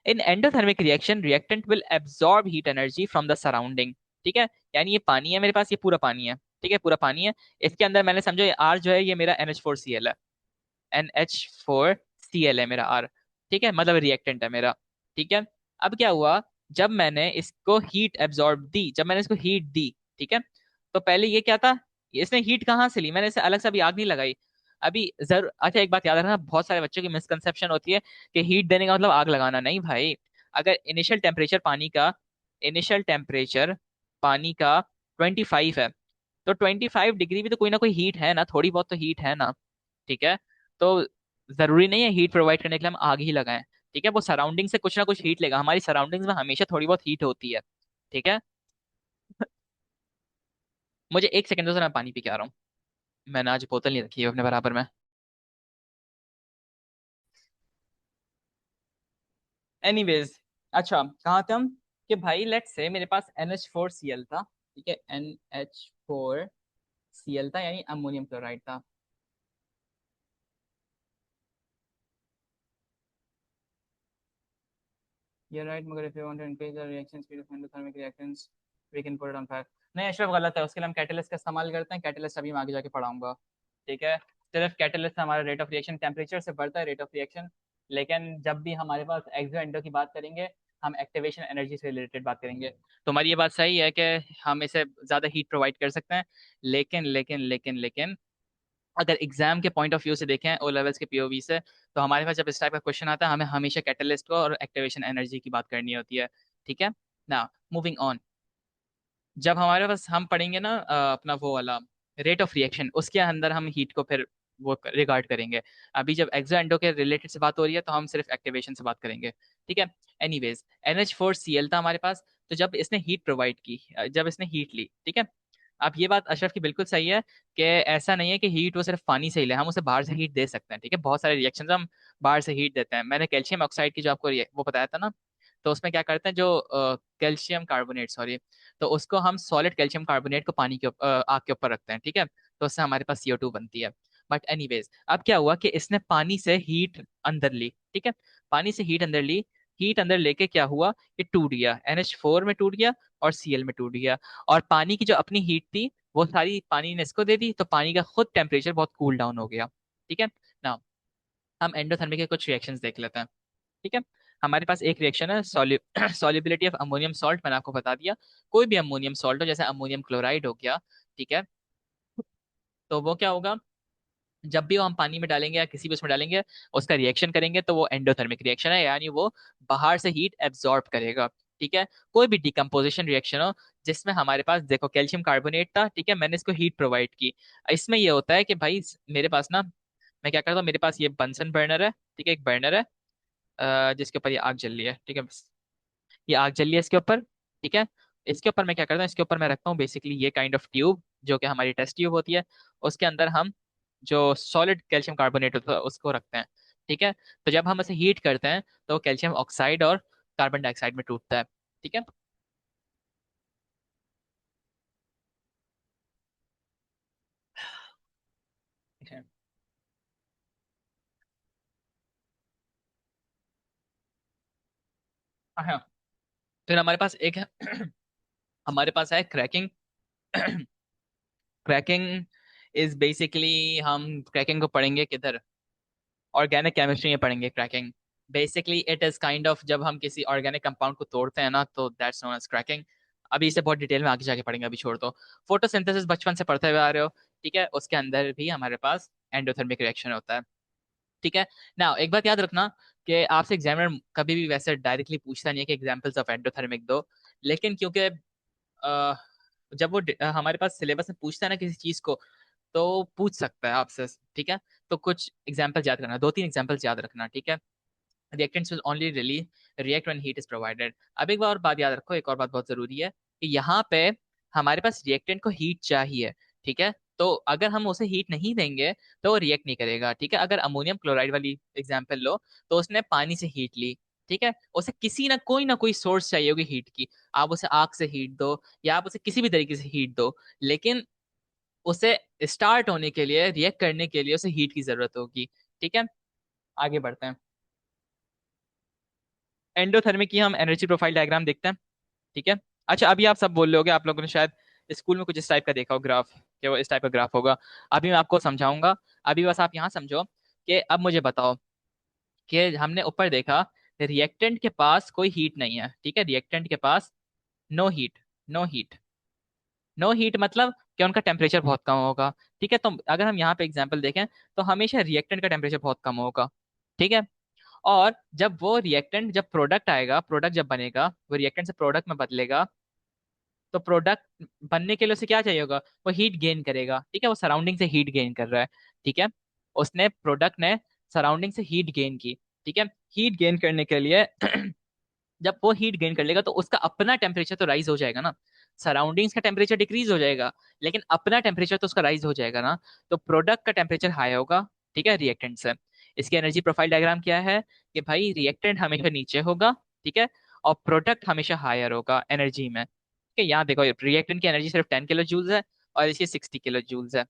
In endothermic reaction, reactant will absorb heat energy from the surrounding. ठीक है, यानी ये पानी है मेरे पास, ये पूरा पानी है। ठीक है, पूरा पानी है। इसके अंदर मैंने समझो, ये आर जो है, ये मेरा NH4Cl है, NH4Cl है मेरा आर। ठीक है, मतलब रिएक्टेंट है मेरा। ठीक है, अब क्या हुआ, जब मैंने इसको हीट एब्जॉर्ब दी, जब मैंने इसको हीट दी, ठीक है, तो पहले ये क्या था, इसने हीट कहाँ से ली, मैंने इसे अलग से अभी आग नहीं लगाई। अभी जरूर, अच्छा एक बात याद रखना, बहुत सारे बच्चों की मिसकंसेप्शन होती है कि हीट देने का मतलब आग लगाना। नहीं भाई, अगर इनिशियल टेम्परेचर पानी का 25 है, तो 25 डिग्री भी तो कोई ना कोई हीट है ना, थोड़ी बहुत तो हीट है ना। ठीक है, तो जरूरी नहीं है हीट प्रोवाइड करने के लिए हम आग ही लगाएं। ठीक है, वो सराउंडिंग से कुछ ना कुछ हीट लेगा, हमारी सराउंडिंग्स में हमेशा थोड़ी बहुत हीट होती है। ठीक है, मुझे एक सेकंड दो, मैं पानी पी के आ रहा हूँ। मैंने आज बोतल नहीं रखी है अपने बराबर में। एनीवेज, अच्छा कहाँ थे हम, कि भाई लेट्स से मेरे पास NH4Cl था। ठीक है, NH4Cl था, यानी अमोनियम क्लोराइड था। You're right, मगर if you want to increase the reaction speed of endothermic reactions, we can put it on fire। नहीं अशरफ, गलत है, उसके लिए हम कैटलिस्ट का इस्तेमाल करते हैं। कैटलिस्ट अभी मैं आगे जाके पढ़ाऊंगा। ठीक है, सिर्फ कैटलिस्ट से हमारा रेट ऑफ रिएक्शन टेम्परेचर से बढ़ता है, रेट ऑफ रिएक्शन। लेकिन जब भी हमारे पास एक्सो एंडो की बात करेंगे, हम एक्टिवेशन एनर्जी से रिलेटेड बात करेंगे। तो हमारी ये बात सही है कि हम इसे ज़्यादा हीट प्रोवाइड कर सकते हैं। लेकिन अगर एग्जाम के पॉइंट ऑफ व्यू से देखें, ओ लेवल्स के POV से, तो हमारे पास जब इस टाइप का क्वेश्चन आता है, हमें हमेशा कैटलिस्ट को और एक्टिवेशन एनर्जी की बात करनी होती है। ठीक है ना, मूविंग ऑन। जब हमारे पास हम पढ़ेंगे ना अपना वो वाला रेट ऑफ रिएक्शन, उसके अंदर हम हीट को फिर वो रिगार्ड करेंगे। अभी जब एक्सो एंडो के रिलेटेड से बात हो रही है, तो हम सिर्फ एक्टिवेशन से बात करेंगे। ठीक है, एनीवेज, NH4Cl था हमारे पास। तो जब इसने हीट प्रोवाइड की, जब इसने हीट ली, ठीक है, अब ये बात अशरफ की बिल्कुल सही है कि ऐसा नहीं है कि हीट वो सिर्फ पानी से ही ले, हम उसे बाहर से हीट दे सकते हैं। ठीक है, बहुत सारे रिएक्शंस हम बाहर से हीट देते हैं। मैंने कैल्शियम ऑक्साइड की जो आपको वो बताया था ना, तो उसमें क्या करते हैं, जो कैल्शियम कार्बोनेट, सॉरी, तो उसको हम सॉलिड कैल्शियम कार्बोनेट को पानी के आग के ऊपर रखते हैं। ठीक है, तो उससे हमारे पास CO2 बनती है। बट एनीवेज, अब क्या हुआ कि इसने पानी से हीट अंदर ली। ठीक है, पानी से हीट अंदर ली। हीट अंदर लेके क्या हुआ, ये टूट गया, NH4 में टूट गया और Cl में टूट गया। और पानी की जो अपनी हीट थी वो सारी पानी ने इसको दे दी, तो पानी का खुद टेम्परेचर बहुत कूल डाउन हो गया। ठीक है ना, हम एंडोथर्मिक के कुछ रिएक्शंस देख लेते हैं। ठीक है, हमारे पास एक रिएक्शन है सॉल्युबिलिटी ऑफ अमोनियम सॉल्ट, मैंने आपको बता दिया। कोई भी अमोनियम सॉल्ट हो, जैसे अमोनियम क्लोराइड हो गया, ठीक है, तो वो क्या होगा, जब भी वो हम पानी में डालेंगे या किसी भी उसमें डालेंगे, उसका रिएक्शन करेंगे, तो वो एंडोथर्मिक रिएक्शन है, यानी वो बाहर से हीट एब्जॉर्ब करेगा। ठीक है, कोई भी डिकम्पोजिशन रिएक्शन हो जिसमें हमारे पास देखो कैल्शियम कार्बोनेट था, ठीक है, मैंने इसको हीट प्रोवाइड की। इसमें ये होता है कि भाई मेरे पास ना, मैं क्या करता हूँ, मेरे पास ये बंसन बर्नर है। ठीक है, एक बर्नर है जिसके ऊपर ये आग जल रही है। ठीक है, ये आग जल रही है इसके ऊपर। ठीक है, इसके ऊपर मैं क्या करता हूँ, इसके ऊपर मैं रखता हूँ बेसिकली ये काइंड ऑफ ट्यूब, जो कि हमारी टेस्ट ट्यूब होती है। उसके अंदर हम जो सॉलिड कैल्शियम कार्बोनेट होता है उसको रखते हैं। ठीक है, तो जब हम इसे हीट करते हैं तो कैल्शियम ऑक्साइड और कार्बन डाइऑक्साइड में टूटता है। ठीक है। अच्छा। हाँ, फिर हमारे पास एक है हमारे पास है क्रैकिंग। क्रैकिंग इज बेसिकली, हम क्रैकिंग को पढ़ेंगे किधर, ऑर्गेनिक केमिस्ट्री में पढ़ेंगे cracking. Basically it is kind of, जब हम किसी ऑर्गेनिक कंपाउंड को तोड़ते हैं ना, तो दैट्स नोन एज क्रैकिंग। अभी इसे बहुत डिटेल में आगे जाके पढ़ेंगे, अभी छोड़ दो। फोटोसिंथेसिस बचपन से पढ़ते हुए आ रहे हो। ठीक है, उसके अंदर भी हमारे पास एंडोथर्मिक रिएक्शन होता है। ठीक है ना, एक बात याद रखना कि आपसे एग्जामिनर कभी भी वैसे डायरेक्टली पूछता नहीं है कि एग्जांपल्स ऑफ एंडोथर्मिक दो, लेकिन क्योंकि जब वो हमारे पास सिलेबस में पूछता है ना किसी चीज को, तो पूछ सकता है आपसे। ठीक है, तो कुछ एग्जाम्पल्स याद रखना, 2-3 एग्जाम्पल्स याद रखना। ठीक है, reactants will only really react when heat is provided. अब एक बार और बात याद रखो, एक और बात बहुत जरूरी है कि यहाँ पे हमारे पास रिएक्टेंट को हीट चाहिए। ठीक है, तो अगर हम उसे हीट नहीं देंगे तो वो रिएक्ट नहीं करेगा। ठीक है, अगर अमोनियम क्लोराइड वाली एग्जांपल लो, तो उसने पानी से हीट ली। ठीक है, उसे किसी ना कोई सोर्स चाहिए होगी हीट की। आप उसे आग से हीट दो या आप उसे किसी भी तरीके से हीट दो, लेकिन उसे स्टार्ट होने के लिए, रिएक्ट करने के लिए उसे हीट की जरूरत होगी। ठीक है, आगे बढ़ते हैं। एंडोथर्मिक की हम एनर्जी प्रोफाइल डायग्राम देखते हैं। ठीक है, अच्छा, अभी आप सब बोल रहे होगे, आप लोगों ने शायद स्कूल में कुछ इस टाइप का देखा हो ग्राफ, कि वो इस टाइप का ग्राफ होगा। अभी मैं आपको समझाऊंगा। अभी बस आप यहाँ समझो कि अब मुझे बताओ कि हमने ऊपर देखा रिएक्टेंट के पास कोई हीट नहीं है। ठीक है, रिएक्टेंट के पास no heat, no heat, no heat मतलब कि उनका टेम्परेचर बहुत कम होगा। ठीक है, तो अगर हम यहाँ पे एग्जांपल देखें, तो हमेशा रिएक्टेंट का टेम्परेचर बहुत कम होगा। ठीक है, और जब वो रिएक्टेंट, जब प्रोडक्ट आएगा, प्रोडक्ट जब बनेगा, वो रिएक्टेंट से प्रोडक्ट में बदलेगा, तो प्रोडक्ट बनने के लिए उसे क्या चाहिए होगा, वो हीट गेन करेगा। ठीक है, वो सराउंडिंग से हीट गेन कर रहा है। ठीक है, उसने, प्रोडक्ट ने सराउंडिंग से हीट गेन की। ठीक है, हीट गेन करने के लिए जब वो हीट गेन कर लेगा तो उसका अपना टेम्परेचर तो राइज हो जाएगा ना। सराउंडिंग्स का टेम्परेचर डिक्रीज हो जाएगा, लेकिन अपना टेम्परेचर तो उसका राइज हो जाएगा ना। तो प्रोडक्ट का टेम्परेचर हाई होगा। ठीक है, रिएक्टेंट से। इसकी एनर्जी प्रोफाइल डायग्राम क्या है कि भाई रिएक्टेंट हमेशा नीचे होगा। ठीक है, और प्रोडक्ट हमेशा हायर होगा एनर्जी में। ठीक है, यहाँ देखो रिएक्टेंट की एनर्जी सिर्फ 10 किलो जूल्स है और इसकी 60 किलो जूल्स है।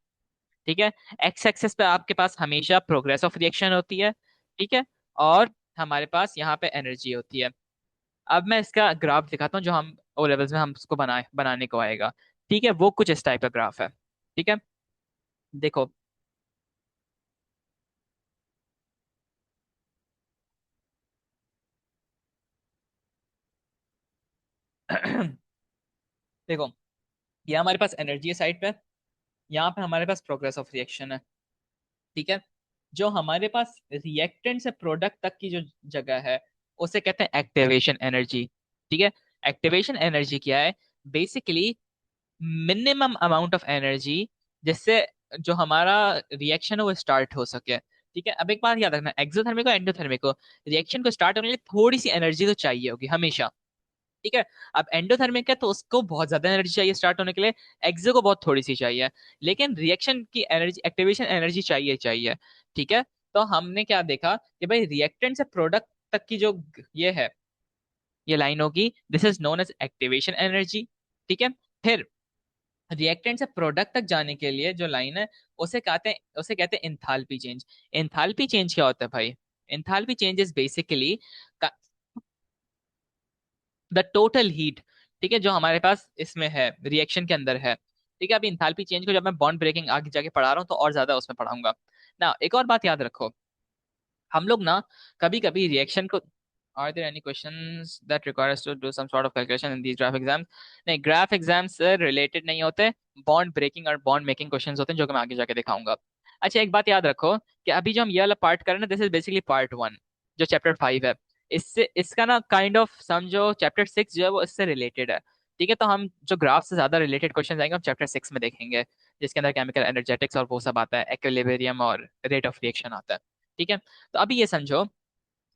ठीक है, एक्स एक्सेस पे आपके पास हमेशा प्रोग्रेस ऑफ रिएक्शन होती है। ठीक है, और हमारे पास यहाँ पे एनर्जी होती है। अब मैं इसका ग्राफ दिखाता हूँ जो हम ओ लेवल्स में हम उसको बनाने को आएगा। ठीक है, वो कुछ इस टाइप का ग्राफ है। ठीक है, देखो। देखो, ये हमारे पास एनर्जी है साइड पे, यहाँ पे हमारे पास प्रोग्रेस ऑफ रिएक्शन है। ठीक है, जो हमारे पास रिएक्टेंट से प्रोडक्ट तक की जो जगह है, उसे कहते हैं एक्टिवेशन एनर्जी। ठीक है, एक्टिवेशन एनर्जी क्या है, basically minimum amount of energy जिससे जो हमारा रिएक्शन है वो स्टार्ट हो सके। ठीक है, अब एक बात याद रखना, एक्सोथर्मिक और एंडोथर्मिक को रिएक्शन को स्टार्ट होने के लिए थोड़ी सी एनर्जी तो चाहिए होगी हमेशा। ठीक है। अब एंडोथर्मिक है तो उसको बहुत ज्यादा एनर्जी चाहिए स्टार्ट होने के लिए, एक्सो को बहुत थोड़ी सी चाहिए, लेकिन रिएक्शन की एनर्जी, एक्टिवेशन एनर्जी चाहिए चाहिए। ठीक है। तो हमने क्या देखा कि भाई रिएक्टेंट से प्रोडक्ट तक की जो ये है, ये लाइन होगी, this is known as activation energy. ठीक है। फिर रिएक्टेंट से प्रोडक्ट तक जाने के लिए जो लाइन है, उसे कहते हैं एंथैल्पी चेंज। एंथैल्पी चेंज क्या होता है भाई? Enthalpy change is basically the total heat, ठीक है, जो हमारे पास इसमें है, रिएक्शन के अंदर है। ठीक है। अभी इंथैल्पी चेंज को जब मैं बॉन्ड ब्रेकिंग आगे जाके पढ़ा रहा हूँ तो और ज्यादा उसमें पढ़ाऊंगा ना। एक और बात याद रखो, हम लोग ना कभी कभी रिएक्शन को, are there any questions that requires to do some sort of calculation in these graph exams? नहीं, ग्राफ एग्जाम से रिलेटेड नहीं होते, बॉन्ड ब्रेकिंग और बॉन्ड मेकिंग क्वेश्चंस होते हैं जो कि मैं आगे जाके दिखाऊंगा। अच्छा, एक बात याद रखो कि अभी जो हम ये वाला पार्ट कर रहे हैं, this is basically part one, जो चैप्टर 5 है। इससे इसका ना काइंड ऑफ समझो चैप्टर 6 जो है वो इससे रिलेटेड है। ठीक है। तो हम जो ग्राफ से ज्यादा रिलेटेड क्वेश्चन आएंगे हम चैप्टर 6 में देखेंगे, जिसके अंदर केमिकल एनर्जेटिक्स और वो सब आता है, एक्विलिब्रियम और रेट ऑफ रिएक्शन आता है। ठीक है। तो अभी ये समझो,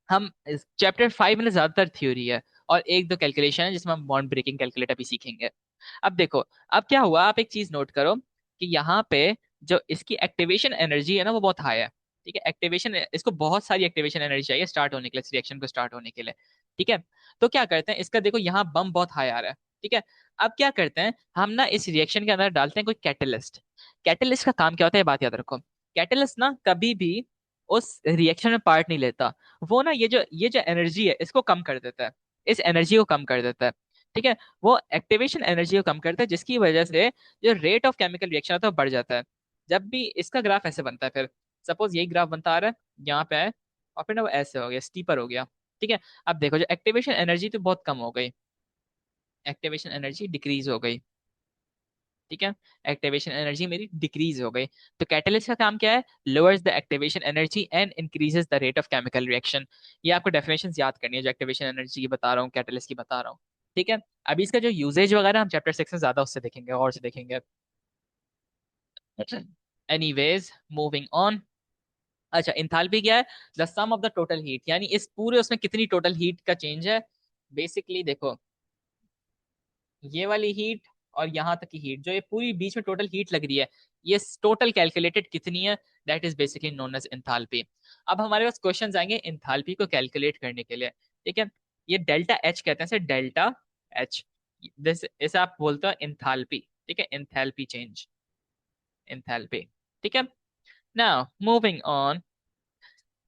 हम चैप्टर 5 में ज्यादातर थ्योरी है और एक दो कैलकुलेशन है जिसमें हम बॉन्ड ब्रेकिंग कैलकुलेटर भी सीखेंगे। अब देखो, अब क्या हुआ, आप एक चीज नोट करो कि यहाँ पे जो इसकी एक्टिवेशन एनर्जी है ना वो बहुत हाई है। ठीक है। एक्टिवेशन, इसको बहुत सारी एक्टिवेशन एनर्जी चाहिए स्टार्ट होने के लिए, इस रिएक्शन को स्टार्ट होने के लिए। ठीक है। तो क्या करते हैं, इसका देखो यहाँ बम बहुत हाई आ रहा है। ठीक है। अब क्या करते हैं हम ना, इस रिएक्शन के अंदर डालते हैं कोई कैटलिस्ट। कैटलिस्ट का काम क्या होता है, ये बात याद रखो। कैटलिस्ट ना कभी भी उस रिएक्शन में पार्ट नहीं लेता, वो ना ये जो एनर्जी है इसको कम कर देता है, इस एनर्जी को कम कर देता है। ठीक है। वो एक्टिवेशन एनर्जी को कम करता है, जिसकी वजह से जो रेट ऑफ केमिकल रिएक्शन होता है वो बढ़ जाता है। जब भी इसका ग्राफ ऐसे बनता है, फिर सपोज यही ग्राफ बनता आ रहा है, यहाँ पे है, और फिर ना वो ऐसे हो गया, स्टीपर हो गया। ठीक है। अब देखो, जो एक्टिवेशन एनर्जी तो बहुत कम हो गई, एक्टिवेशन एनर्जी डिक्रीज हो गई। ठीक है। एक्टिवेशन एनर्जी मेरी डिक्रीज हो गई। तो कैटलिस्ट का काम क्या है? Lowers the activation energy and increases the rate of chemical reaction. ये आपको डेफिनेशन याद करनी है, जो एक्टिवेशन एनर्जी की बता रहा हूँ, कैटलिस्ट की बता रहा हूँ। ठीक है। अभी इसका जो यूजेज वगैरह हम चैप्टर 6 में ज्यादा उससे देखेंगे और से देखेंगे। Anyways, moving on. अच्छा, इंथैल्पी क्या है? The sum of the total heat, यानी इस पूरे उसमें कितनी टोटल हीट का चेंज है। बेसिकली देखो, ये वाली हीट और यहाँ तक की हीट, जो ये पूरी बीच में टोटल हीट लग रही है, ये टोटल कैलकुलेटेड कितनी है, that is basically known as enthalpy. अब हमारे पास क्वेश्चंस आएंगे एंथैल्पी को कैलकुलेट करने के लिए। ठीक है। ये डेल्टा एच कहते हैं, इसे डेल्टा एच, दिस इसे आप बोलते हो एंथैल्पी। ठीक है। Enthalpy change, enthalpy. ठीक है। नाउ मूविंग ऑन,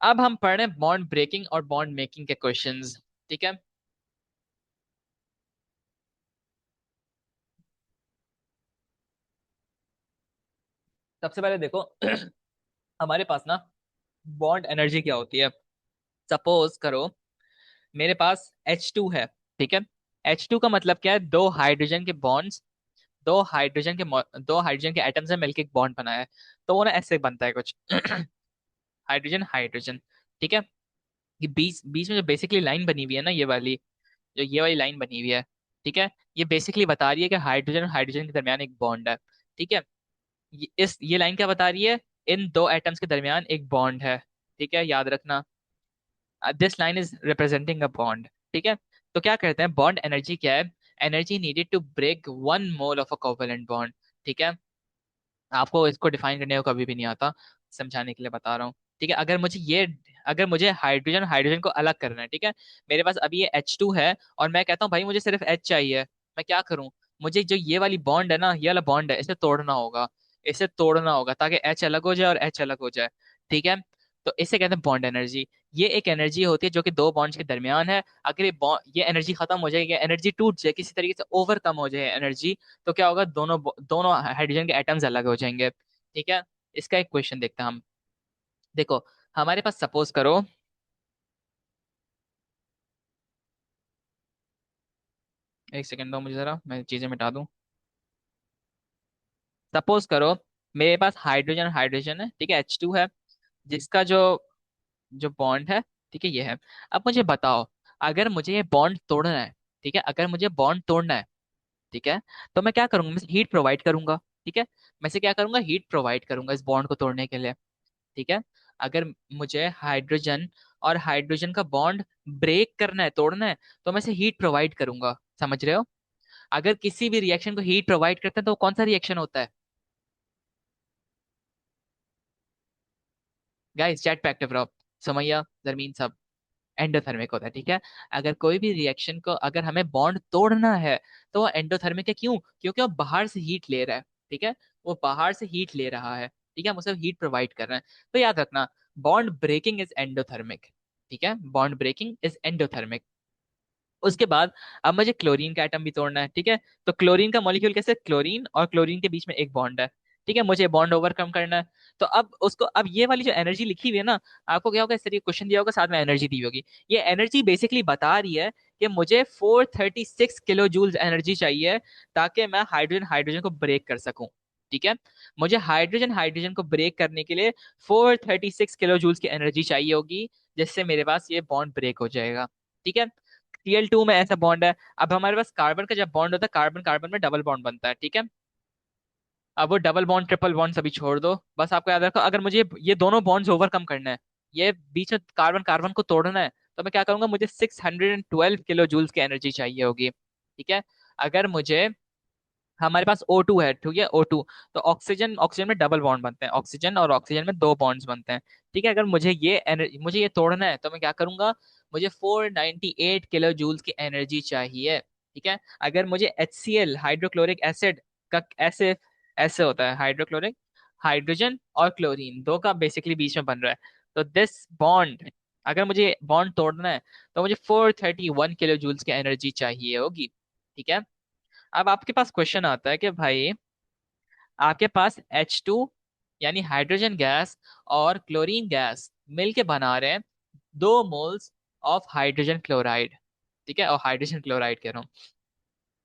अब हम पढ़ रहे हैं बॉन्ड ब्रेकिंग और बॉन्ड मेकिंग के क्वेश्चंस। ठीक है। सबसे पहले देखो हमारे पास ना बॉन्ड एनर्जी क्या होती है। सपोज करो मेरे पास H2 है। ठीक है। H2 का मतलब क्या है? दो हाइड्रोजन के बॉन्ड्स, दो हाइड्रोजन के एटम्स ने मिलकर एक बॉन्ड बनाया है। तो वो ना ऐसे बनता है कुछ हाइड्रोजन हाइड्रोजन। ठीक है। ये बीच बीच में जो बेसिकली लाइन बनी हुई है ना, ये वाली लाइन बनी हुई है। ठीक है। ये बेसिकली बता रही है कि हाइड्रोजन और हाइड्रोजन के दरमियान एक बॉन्ड है। ठीक है। ये लाइन क्या बता रही है? इन दो एटम्स के दरमियान एक बॉन्ड है। ठीक है, याद रखना, this line is representing a bond. ठीक है। तो क्या करते हैं, बॉन्ड एनर्जी क्या है? Energy needed to break 1 mole of a covalent bond. ठीक है। आपको इसको डिफाइन करने को कभी भी नहीं आता, समझाने के लिए बता रहा हूँ। ठीक है। अगर मुझे हाइड्रोजन हाइड्रोजन को अलग करना है, ठीक है, मेरे पास अभी ये H2 है और मैं कहता हूँ भाई मुझे सिर्फ H चाहिए, मैं क्या करूँ? मुझे जो ये वाली बॉन्ड है ना, ये वाला बॉन्ड है, इसे तोड़ना होगा, इसे तोड़ना होगा ताकि H अलग हो जाए और H अलग हो जाए। ठीक है। तो इसे कहते हैं बॉन्ड एनर्जी। ये एक एनर्जी होती है जो कि दो बॉन्ड्स के दरमियान है। अगर ये एनर्जी खत्म हो जाए, ये एनर्जी टूट जाए, किसी तरीके से ओवरकम हो जाए एनर्जी, तो क्या होगा, दोनों दोनों हाइड्रोजन के एटम्स अलग हो जाएंगे। ठीक है। इसका एक क्वेश्चन देखते हैं हम। देखो, हमारे पास सपोज करो, एक सेकंड दो मुझे जरा, मैं चीजें मिटा दूं। सपोज करो मेरे पास हाइड्रोजन हाइड्रोजन है, ठीक है, H2 है, जिसका जो जो बॉन्ड है, ठीक है, ये है। अब मुझे बताओ, अगर मुझे ये बॉन्ड तोड़ना है, ठीक है, अगर मुझे बॉन्ड तोड़ना है, ठीक है, तो मैं क्या करूंगा, मैं हीट प्रोवाइड करूंगा। ठीक है। मैं से क्या करूंगा, हीट प्रोवाइड करूंगा इस बॉन्ड को तोड़ने के लिए। ठीक है। अगर मुझे हाइड्रोजन और हाइड्रोजन का बॉन्ड ब्रेक करना है, तोड़ना है, तो मैं इसे हीट प्रोवाइड करूंगा। समझ रहे हो? अगर किसी भी रिएक्शन को हीट प्रोवाइड करते हैं तो वो कौन सा रिएक्शन होता है? गाइस चैट पे एक्टिव रहो। सुमैया, जरमीन, सब। एंडोथर्मिक होता है, ठीक है। अगर कोई भी रिएक्शन को अगर हमें बॉन्ड तोड़ना है तो वो एंडोथर्मिक है। क्यों? क्योंकि वो बाहर से हीट ले रहा है, ठीक है। वो बाहर से हीट ले रहा है, ठीक है, हम उसे हीट प्रोवाइड कर रहे हैं। तो याद रखना, बॉन्ड ब्रेकिंग इज एंडोथर्मिक, ठीक है, बॉन्ड ब्रेकिंग इज एंडोथर्मिक। उसके बाद अब मुझे क्लोरीन का एटम भी तोड़ना है, ठीक है। तो क्लोरीन का मॉलिक्यूल कैसे, क्लोरीन और क्लोरीन के बीच में एक बॉन्ड है, ठीक है, मुझे बॉन्ड ओवरकम करना है। तो अब उसको, अब ये वाली जो एनर्जी लिखी हुई है ना, आपको क्या होगा, इस तरीके क्वेश्चन दिया होगा, साथ में एनर्जी दी होगी। ये एनर्जी बेसिकली बता रही है कि मुझे 436 किलो जूल्स एनर्जी चाहिए ताकि मैं हाइड्रोजन हाइड्रोजन को ब्रेक कर सकूं, ठीक है। मुझे हाइड्रोजन हाइड्रोजन को ब्रेक करने के लिए 436 किलो जूल्स की एनर्जी चाहिए होगी, जिससे मेरे पास ये बॉन्ड ब्रेक हो जाएगा, ठीक है। Cl2 में ऐसा बॉन्ड है। अब हमारे पास कार्बन का जब बॉन्ड होता है, कार्बन कार्बन में डबल बॉन्ड बनता है, ठीक है। अब वो डबल बॉन्ड ट्रिपल बॉन्ड सभी छोड़ दो, बस आपको याद रखो, अगर मुझे ये दोनों बॉन्ड्स ओवरकम करना है, ये बीच में कार्बन कार्बन को तोड़ना है, तो मैं क्या करूंगा, मुझे 612 किलो जूल्स की एनर्जी चाहिए होगी, ठीक है। अगर मुझे, हमारे पास O2 है, ठीक है, O2। तो ऑक्सीजन ऑक्सीजन में डबल बॉन्ड बनते हैं, ऑक्सीजन और ऑक्सीजन में दो बॉन्ड्स बनते हैं, ठीक है। अगर मुझे ये तोड़ना है तो मैं क्या करूंगा, मुझे 498 किलो जूल्स की एनर्जी चाहिए, ठीक है। अगर मुझे HCl हाइड्रोक्लोरिक एसिड का, ऐसे ऐसे होता है हाइड्रोक्लोरिक, हाइड्रोजन और क्लोरीन दो का बेसिकली बीच में बन रहा है, तो दिस बॉन्ड, अगर मुझे बॉन्ड तोड़ना है तो मुझे 431 किलो जूल्स की एनर्जी चाहिए होगी, ठीक है। अब आपके पास क्वेश्चन आता है कि भाई, आपके पास H2 यानी हाइड्रोजन गैस और क्लोरीन गैस मिलके बना रहे हैं 2 मोल्स ऑफ हाइड्रोजन क्लोराइड, ठीक है, और हाइड्रोजन क्लोराइड कह रहा हूँ,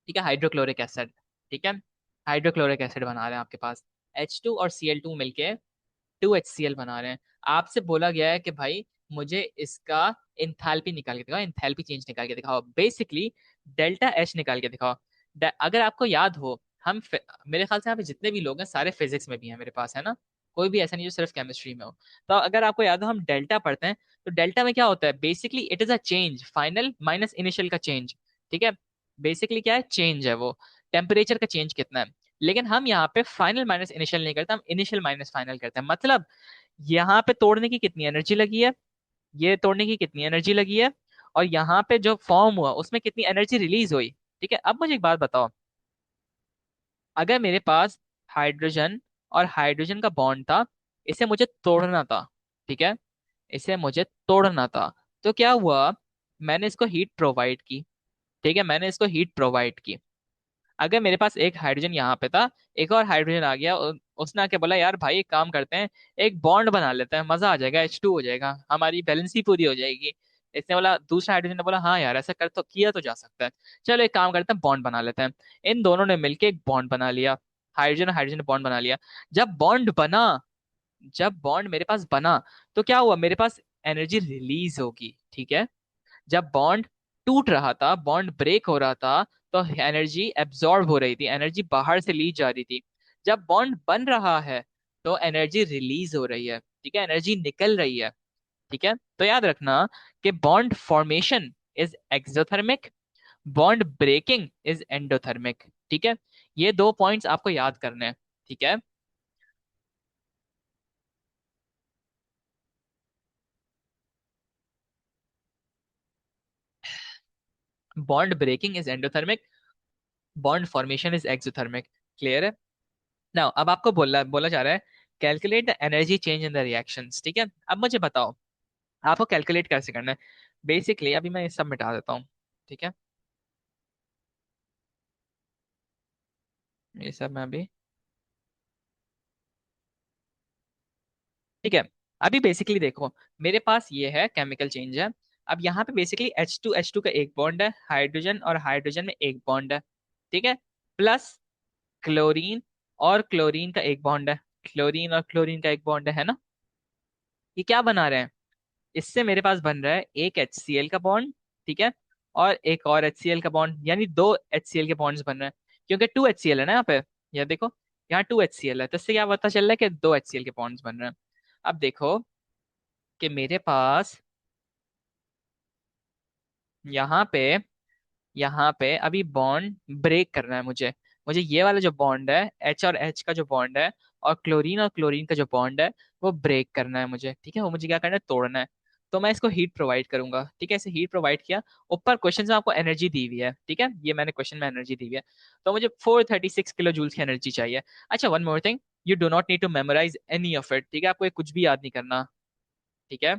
ठीक है, हाइड्रोक्लोरिक एसिड, ठीक है। हाइड्रोक्लोरिक एसिड बना रहे हैं आपके पास, H2 और Cl2 मिलके 2HCl बना रहे हैं। आपसे बोला गया है कि भाई मुझे इसका इंथैल्पी निकाल के दिखाओ, इंथैल्पी चेंज निकाल के दिखाओ, बेसिकली डेल्टा एच निकाल के दिखाओ। अगर आपको याद हो, मेरे ख्याल से यहाँ पे जितने भी लोग हैं सारे फिजिक्स में भी हैं मेरे पास, है ना, कोई भी ऐसा नहीं जो सिर्फ केमिस्ट्री में हो। तो अगर आपको याद हो, हम डेल्टा पढ़ते हैं, तो डेल्टा में क्या होता है, basically it is a change, final minus initial का चेंज, ठीक है। बेसिकली क्या है, चेंज है वो, टेम्परेचर का चेंज कितना है। लेकिन हम यहाँ पे फाइनल माइनस इनिशियल नहीं करते, हम इनिशियल माइनस फाइनल करते हैं। मतलब यहाँ पे तोड़ने की कितनी एनर्जी लगी है, ये तोड़ने की कितनी एनर्जी लगी है, और यहाँ पे जो फॉर्म हुआ उसमें कितनी एनर्जी रिलीज हुई, ठीक है। अब मुझे एक बात बताओ, अगर मेरे पास हाइड्रोजन और हाइड्रोजन का बॉन्ड था, इसे मुझे तोड़ना था, ठीक है, इसे मुझे तोड़ना था, तो क्या हुआ, मैंने इसको हीट प्रोवाइड की, ठीक है, मैंने इसको हीट प्रोवाइड की। अगर मेरे पास एक हाइड्रोजन यहाँ पे था, एक और हाइड्रोजन आ गया, उसने आके बोला यार भाई एक काम करते हैं, एक बॉन्ड बना लेते हैं, मजा आ जाएगा, H2 हो जाएगा, हमारी बैलेंस ही पूरी हो जाएगी। इसने बोला, दूसरा हाइड्रोजन ने बोला हाँ यार ऐसा कर तो किया तो जा सकता है, चलो एक काम करते हैं बॉन्ड बना लेते हैं। इन दोनों ने मिलके एक बॉन्ड बना लिया, हाइड्रोजन हाइड्रोजन ने बॉन्ड बना लिया। जब बॉन्ड बना, जब बॉन्ड मेरे पास बना, तो क्या हुआ, मेरे पास एनर्जी रिलीज होगी, ठीक है। जब बॉन्ड टूट रहा था, बॉन्ड ब्रेक हो रहा था, तो एनर्जी एब्जॉर्ब हो रही थी, एनर्जी बाहर से ली जा रही थी। जब बॉन्ड बन रहा है तो एनर्जी रिलीज हो रही है, ठीक है, एनर्जी निकल रही है, ठीक है। तो याद रखना कि bond formation is exothermic, bond breaking is endothermic, ठीक है। ये दो पॉइंट्स आपको याद करने हैं, ठीक है। Bond breaking is endothermic, bond formation is exothermic. Clear है? नाउ अब आपको बोला जा रहा है, calculate the energy change in the reactions, ठीक है। अब मुझे बताओ, आपको कैलकुलेट कैसे करना है। बेसिकली अभी मैं ये सब मिटा देता हूँ, ठीक है, ये सब मैं अभी, ठीक है। अभी बेसिकली देखो, मेरे पास ये है केमिकल चेंज है। अब यहाँ पे बेसिकली H2 का एक बॉन्ड है, हाइड्रोजन और हाइड्रोजन में एक बॉन्ड है, ठीक है, प्लस क्लोरीन और क्लोरीन का एक बॉन्ड है, क्लोरीन और क्लोरीन का एक बॉन्ड है ना। ये क्या बना रहे हैं, इससे मेरे पास बन रहा है एक HCl का बॉन्ड, ठीक है, और एक और HCl का बॉन्ड, यानी दो HCl के बॉन्ड्स बन रहे हैं, क्योंकि 2HCl है ना यहाँ पे, ये देखो, यहाँ 2HCl है, तो इससे क्या पता चल रहा है कि दो HCl के बॉन्ड्स बन रहे हैं। अब देखो कि मेरे पास यहाँ पे यहाँ पे अभी बॉन्ड ब्रेक करना है मुझे। मुझे ये वाला जो बॉन्ड है, एच और एच का जो बॉन्ड है, और क्लोरीन का जो बॉन्ड है, वो ब्रेक करना है मुझे। ठीक है, वो मुझे क्या करना है, तोड़ना है। तो मैं इसको हीट प्रोवाइड करूंगा। ठीक है, ऐसे हीट प्रोवाइड किया। ऊपर क्वेश्चन में आपको एनर्जी दी हुई है। ठीक है, ये मैंने क्वेश्चन में एनर्जी दी हुई है। तो मुझे 436 किलो जूल्स की एनर्जी चाहिए। अच्छा, one more thing, you do not need to memorize any of it. ठीक है, आपको ये कुछ भी याद नहीं करना। ठीक है,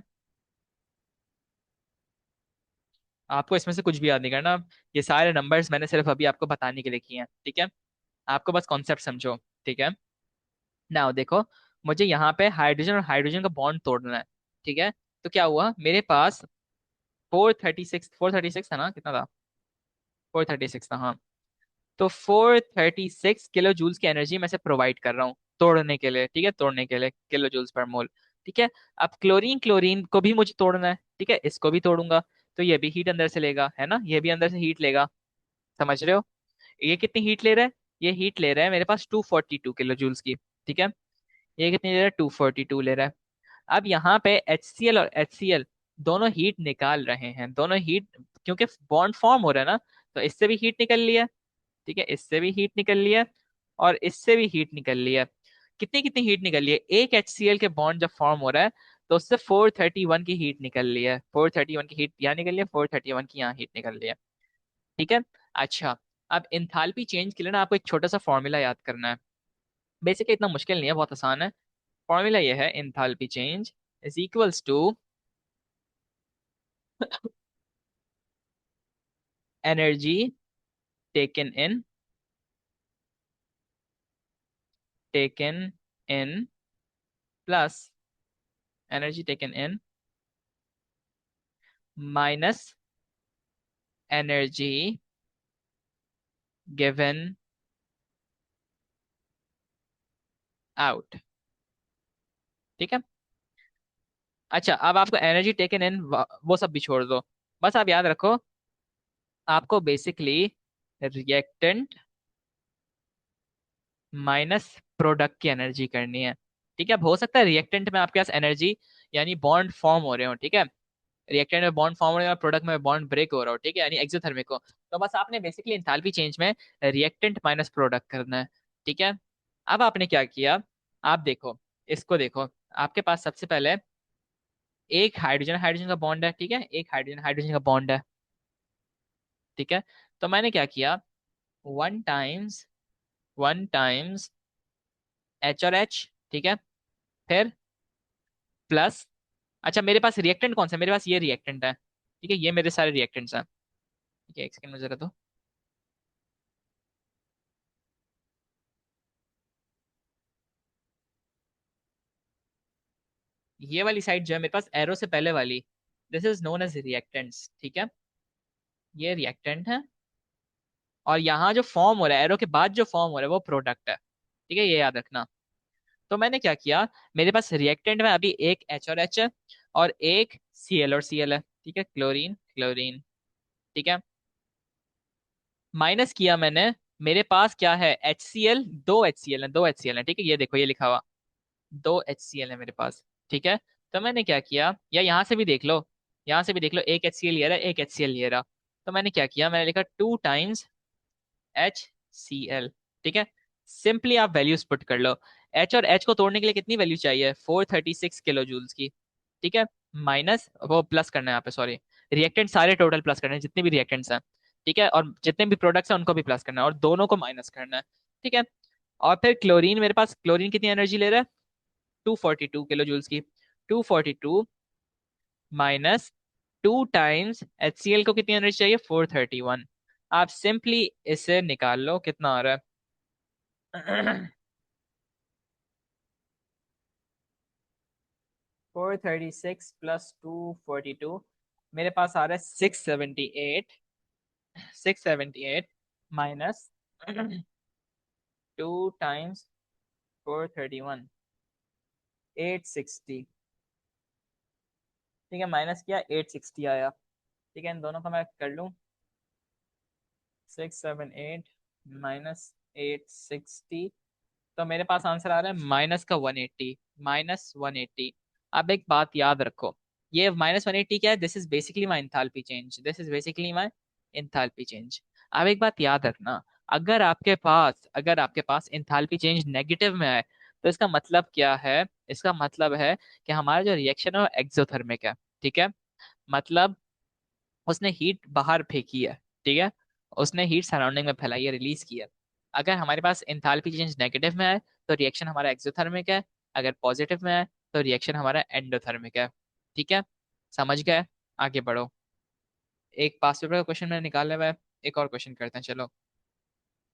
आपको इसमें से कुछ भी याद नहीं करना। ये सारे नंबर्स मैंने सिर्फ अभी आपको बताने के लिए किए हैं। ठीक है, आपको बस कॉन्सेप्ट समझो। ठीक है, नाउ देखो, मुझे यहाँ पे हाइड्रोजन और हाइड्रोजन का बॉन्ड तोड़ना है। ठीक है, तो क्या हुआ मेरे पास, 436 था ना, कितना था, 436 था, हाँ। तो 436 किलो जूल्स की एनर्जी मैं से प्रोवाइड कर रहा हूँ तोड़ने के लिए। ठीक है, तोड़ने के लिए किलो जूल्स पर मोल। ठीक है, अब क्लोरीन क्लोरीन को भी मुझे तोड़ना है। ठीक है, इसको भी तोड़ूंगा। तो ये भी हीट अंदर से लेगा, है ना, ये भी अंदर से हीट लेगा। समझ रहे हो, ये कितनी हीट ले रहा है, ये हीट ले रहा है मेरे पास 242 किलो जूल्स की। ठीक है, ये कितनी ले रहा है, 242 ले रहा है। अब यहाँ पे HCl और HCl दोनों हीट निकाल रहे हैं, दोनों हीट, क्योंकि बॉन्ड फॉर्म हो रहा है ना, तो इससे भी हीट निकल लिया। ठीक है, इससे भी हीट निकल लिया, और इससे भी हीट निकल लिया। कितनी कितनी हीट निकल रही है, एक HCl के बॉन्ड जब फॉर्म हो रहा है, तो उससे 431 की हीट निकल रही है। 431 की हीट यहाँ निकल रही है, 431 की यहाँ हीट निकल रही है। ठीक है, अच्छा, अब इंथाल्पी चेंज के लिए ना आपको एक छोटा सा फॉर्मूला याद करना है। बेसिकली इतना मुश्किल नहीं है, बहुत आसान है। फॉर्मूला ये है, enthalpy change is equals to energy taken in, taken in plus energy taken in minus energy given out. ठीक है, अच्छा, अब आपको एनर्जी टेकन इन वो सब भी छोड़ दो। बस आप याद रखो, आपको बेसिकली रिएक्टेंट माइनस प्रोडक्ट की एनर्जी करनी है। ठीक है, अब हो सकता है रिएक्टेंट में आपके पास एनर्जी, यानी बॉन्ड फॉर्म हो रहे हो। ठीक है, रिएक्टेंट में बॉन्ड फॉर्म हो रहे हो और प्रोडक्ट में बॉन्ड ब्रेक हो रहा हो। ठीक है, यानी एक्सोथर्मिक हो। तो बस आपने बेसिकली एंथैल्पी चेंज में रिएक्टेंट माइनस प्रोडक्ट करना है। ठीक है, अब आपने क्या किया, आप देखो, इसको देखो, आपके पास सबसे पहले एक हाइड्रोजन हाइड्रोजन का बॉन्ड है। ठीक है, एक हाइड्रोजन हाइड्रोजन का बॉन्ड है। ठीक है, तो मैंने क्या किया, वन टाइम्स एच और एच। ठीक है, फिर प्लस, अच्छा मेरे पास रिएक्टेंट कौन सा है, मेरे पास ये रिएक्टेंट है। ठीक है, ये मेरे सारे रिएक्टेंट्स हैं। ठीक है, एक सेकंड में जरा दो। ये वाली साइड जो है मेरे पास, एरो से पहले वाली, this is known as reactants. ठीक है, ये रिएक्टेंट है, और यहाँ जो फॉर्म हो रहा है, एरो के बाद जो फॉर्म हो रहा है, वो प्रोडक्ट है। ठीक है, ये याद रखना। तो मैंने क्या किया, मेरे पास रिएक्टेंट में अभी एक एच और एच है, और एक Cl और Cl है। ठीक है, क्लोरीन क्लोरीन। ठीक है, माइनस किया मैंने, मेरे पास क्या है, HCl, दो HCl है, दो HCl है। ठीक है, ये देखो, ये लिखा हुआ, दो HCl है मेरे पास। ठीक है, तो मैंने क्या किया, या यहाँ से भी देख लो, यहाँ से भी देख लो, एक HCl ले रहा है, एक HCl ले रहा। तो मैंने क्या किया, मैंने लिखा 2 टाइम्स HCl। ठीक है, सिंपली आप वैल्यूज पुट कर लो। एच और एच को तोड़ने के लिए कितनी वैल्यू चाहिए, 436 किलो जूल्स की। ठीक है, माइनस वो प्लस करना है यहाँ पे, सॉरी, रिएक्टेंट सारे टोटल प्लस करने हैं, जितने भी रिएक्टेंट्स हैं। ठीक है, और जितने भी प्रोडक्ट्स हैं उनको भी प्लस करना है, और दोनों को माइनस करना है। ठीक है, और फिर क्लोरीन, मेरे पास क्लोरीन कितनी एनर्जी ले रहा है, 242 किलो जूल्स की। 242 माइनस 2 टाइम्स HCl को कितनी एनर्जी चाहिए, 431। आप सिंपली इसे निकाल लो, कितना आ रहा है। 436 प्लस 242, मेरे पास आ रहा है 678। 678 माइनस 2 टाइम्स 431, 860। ठीक है, माइनस किया, 860 आया। ठीक है, इन दोनों को मैं कर लूँ, 678 -860, तो मेरे पास आंसर आ रहा है माइनस का 180, -180। अब एक बात याद रखो, ये -180 क्या है, this is basically my enthalpy change, this is basically my enthalpy change. अब एक बात याद रखना, अगर आपके पास इंथैल्पी चेंज नेगेटिव में है, तो इसका मतलब क्या है? इसका मतलब है कि हमारा जो रिएक्शन है वो एक्सोथर्मिक है। ठीक है, मतलब उसने हीट बाहर फेंकी है। ठीक है, उसने हीट सराउंडिंग में फैलाई है, रिलीज की है। अगर हमारे पास इंथैल्पी चेंज नेगेटिव में है तो रिएक्शन हमारा एक्सोथर्मिक है, अगर पॉजिटिव में है तो रिएक्शन हमारा एंडोथर्मिक है। ठीक है, समझ गए? आगे बढ़ो। एक पास पेपर का क्वेश्चन मैंने निकाला हुआ है, एक और क्वेश्चन करते हैं चलो।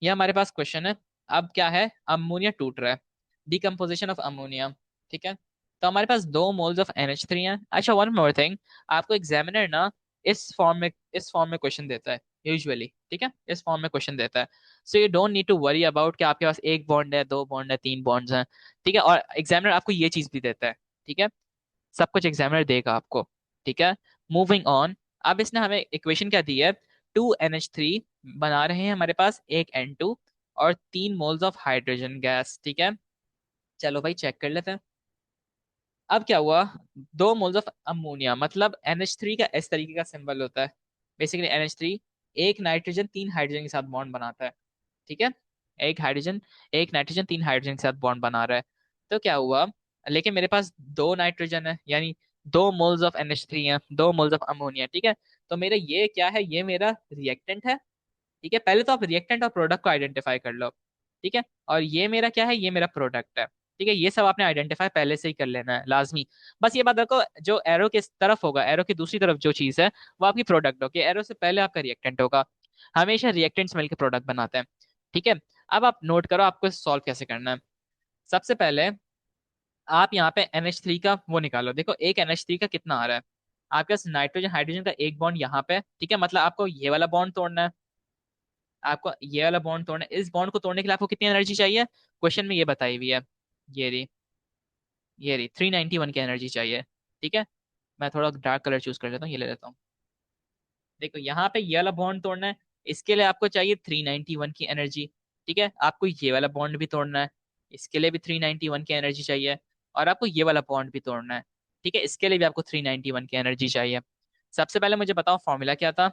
ये हमारे पास क्वेश्चन है। अब क्या है, अमोनिया टूट रहा है, डिकम्पोजिशन ऑफ अमोनिया। ठीक है, तो हमारे पास 2 मोल्स ऑफ NH3 है। अच्छा, वन मोर थिंग, आपको एग्जामिनर ना इस फॉर्म में क्वेश्चन देता है यूजुअली। ठीक है, इस फॉर्म में क्वेश्चन देता है। So you don't need to worry about कि आपके पास एक बॉन्ड है, 2 बॉन्ड है, 3 बॉन्ड्स हैं। ठीक है, और एग्जामिनर आपको ये चीज भी देता है। ठीक है, सब कुछ एग्जामिनर देगा आपको। ठीक है, मूविंग ऑन। अब इसने हमें इक्वेशन क्या दी है? 2NH3 बना रहे हैं हमारे पास एक N2 और 3 मोल्स ऑफ हाइड्रोजन गैस। ठीक है, चलो भाई चेक कर लेते हैं। अब क्या हुआ, 2 मोल्स ऑफ अमोनिया, मतलब NH3 का इस तरीके का सिंबल होता है। बेसिकली NH3 एक नाइट्रोजन 3 हाइड्रोजन के साथ बॉन्ड बनाता है। ठीक है, एक हाइड्रोजन, एक नाइट्रोजन 3 हाइड्रोजन के साथ बॉन्ड बना रहा है। तो क्या हुआ, लेकिन मेरे पास 2 नाइट्रोजन है, यानी 2 मोल्स ऑफ NH3 है, 2 मोल्स ऑफ अमोनिया। ठीक है, तो मेरा ये क्या है, ये मेरा रिएक्टेंट है। ठीक है, पहले तो आप रिएक्टेंट और प्रोडक्ट को आइडेंटिफाई कर लो। ठीक है, और ये मेरा क्या है, ये मेरा प्रोडक्ट है। ठीक है, ये सब आपने आइडेंटिफाई पहले से ही कर लेना है लाजमी। बस ये बात रखो, जो एरो के तरफ होगा, एरो की दूसरी तरफ जो चीज है वो आपकी प्रोडक्ट होगी, एरो से पहले आपका रिएक्टेंट होगा। हमेशा रिएक्टेंट्स मिलकर प्रोडक्ट बनाते हैं। ठीक है, अब आप नोट करो आपको सॉल्व कैसे करना है। सबसे पहले आप यहाँ पे NH3 का वो निकालो। देखो एक NH3 का कितना आ रहा है, आपके पास नाइट्रोजन हाइड्रोजन का एक बॉन्ड यहाँ पे। ठीक है, मतलब आपको ये वाला बॉन्ड तोड़ना है, आपको ये वाला बॉन्ड तोड़ना है। इस बॉन्ड को तोड़ने के लिए आपको कितनी एनर्जी चाहिए, क्वेश्चन में ये बताई हुई है। ये रही, ये रही 391 की एनर्जी चाहिए। ठीक है, मैं थोड़ा डार्क कलर चूज कर लेता हूँ, ये ले लेता हूँ। देखो यहाँ पे ये वाला बॉन्ड तोड़ना है, इसके लिए आपको चाहिए 391 की एनर्जी। ठीक है, आपको ये वाला बॉन्ड भी तोड़ना है, इसके लिए भी 391 की एनर्जी चाहिए। और आपको ये वाला बॉन्ड भी तोड़ना है। ठीक है, इसके लिए भी आपको 391 की एनर्जी चाहिए। सबसे पहले मुझे बताओ फॉर्मूला क्या था।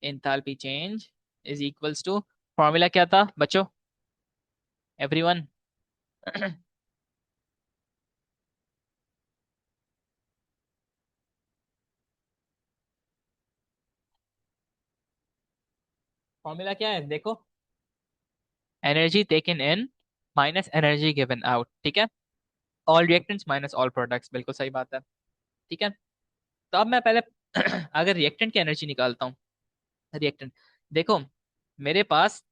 Enthalpy change is equals to, formula क्या था बच्चों, एवरीवन? फॉर्मूला क्या है देखो, energy taken in minus energy given out. ठीक है, all reactants minus all products, बिल्कुल सही बात है। ठीक है, तो अब मैं पहले अगर रिएक्टेंट की एनर्जी निकालता हूँ। रिएक्टेंट, देखो मेरे पास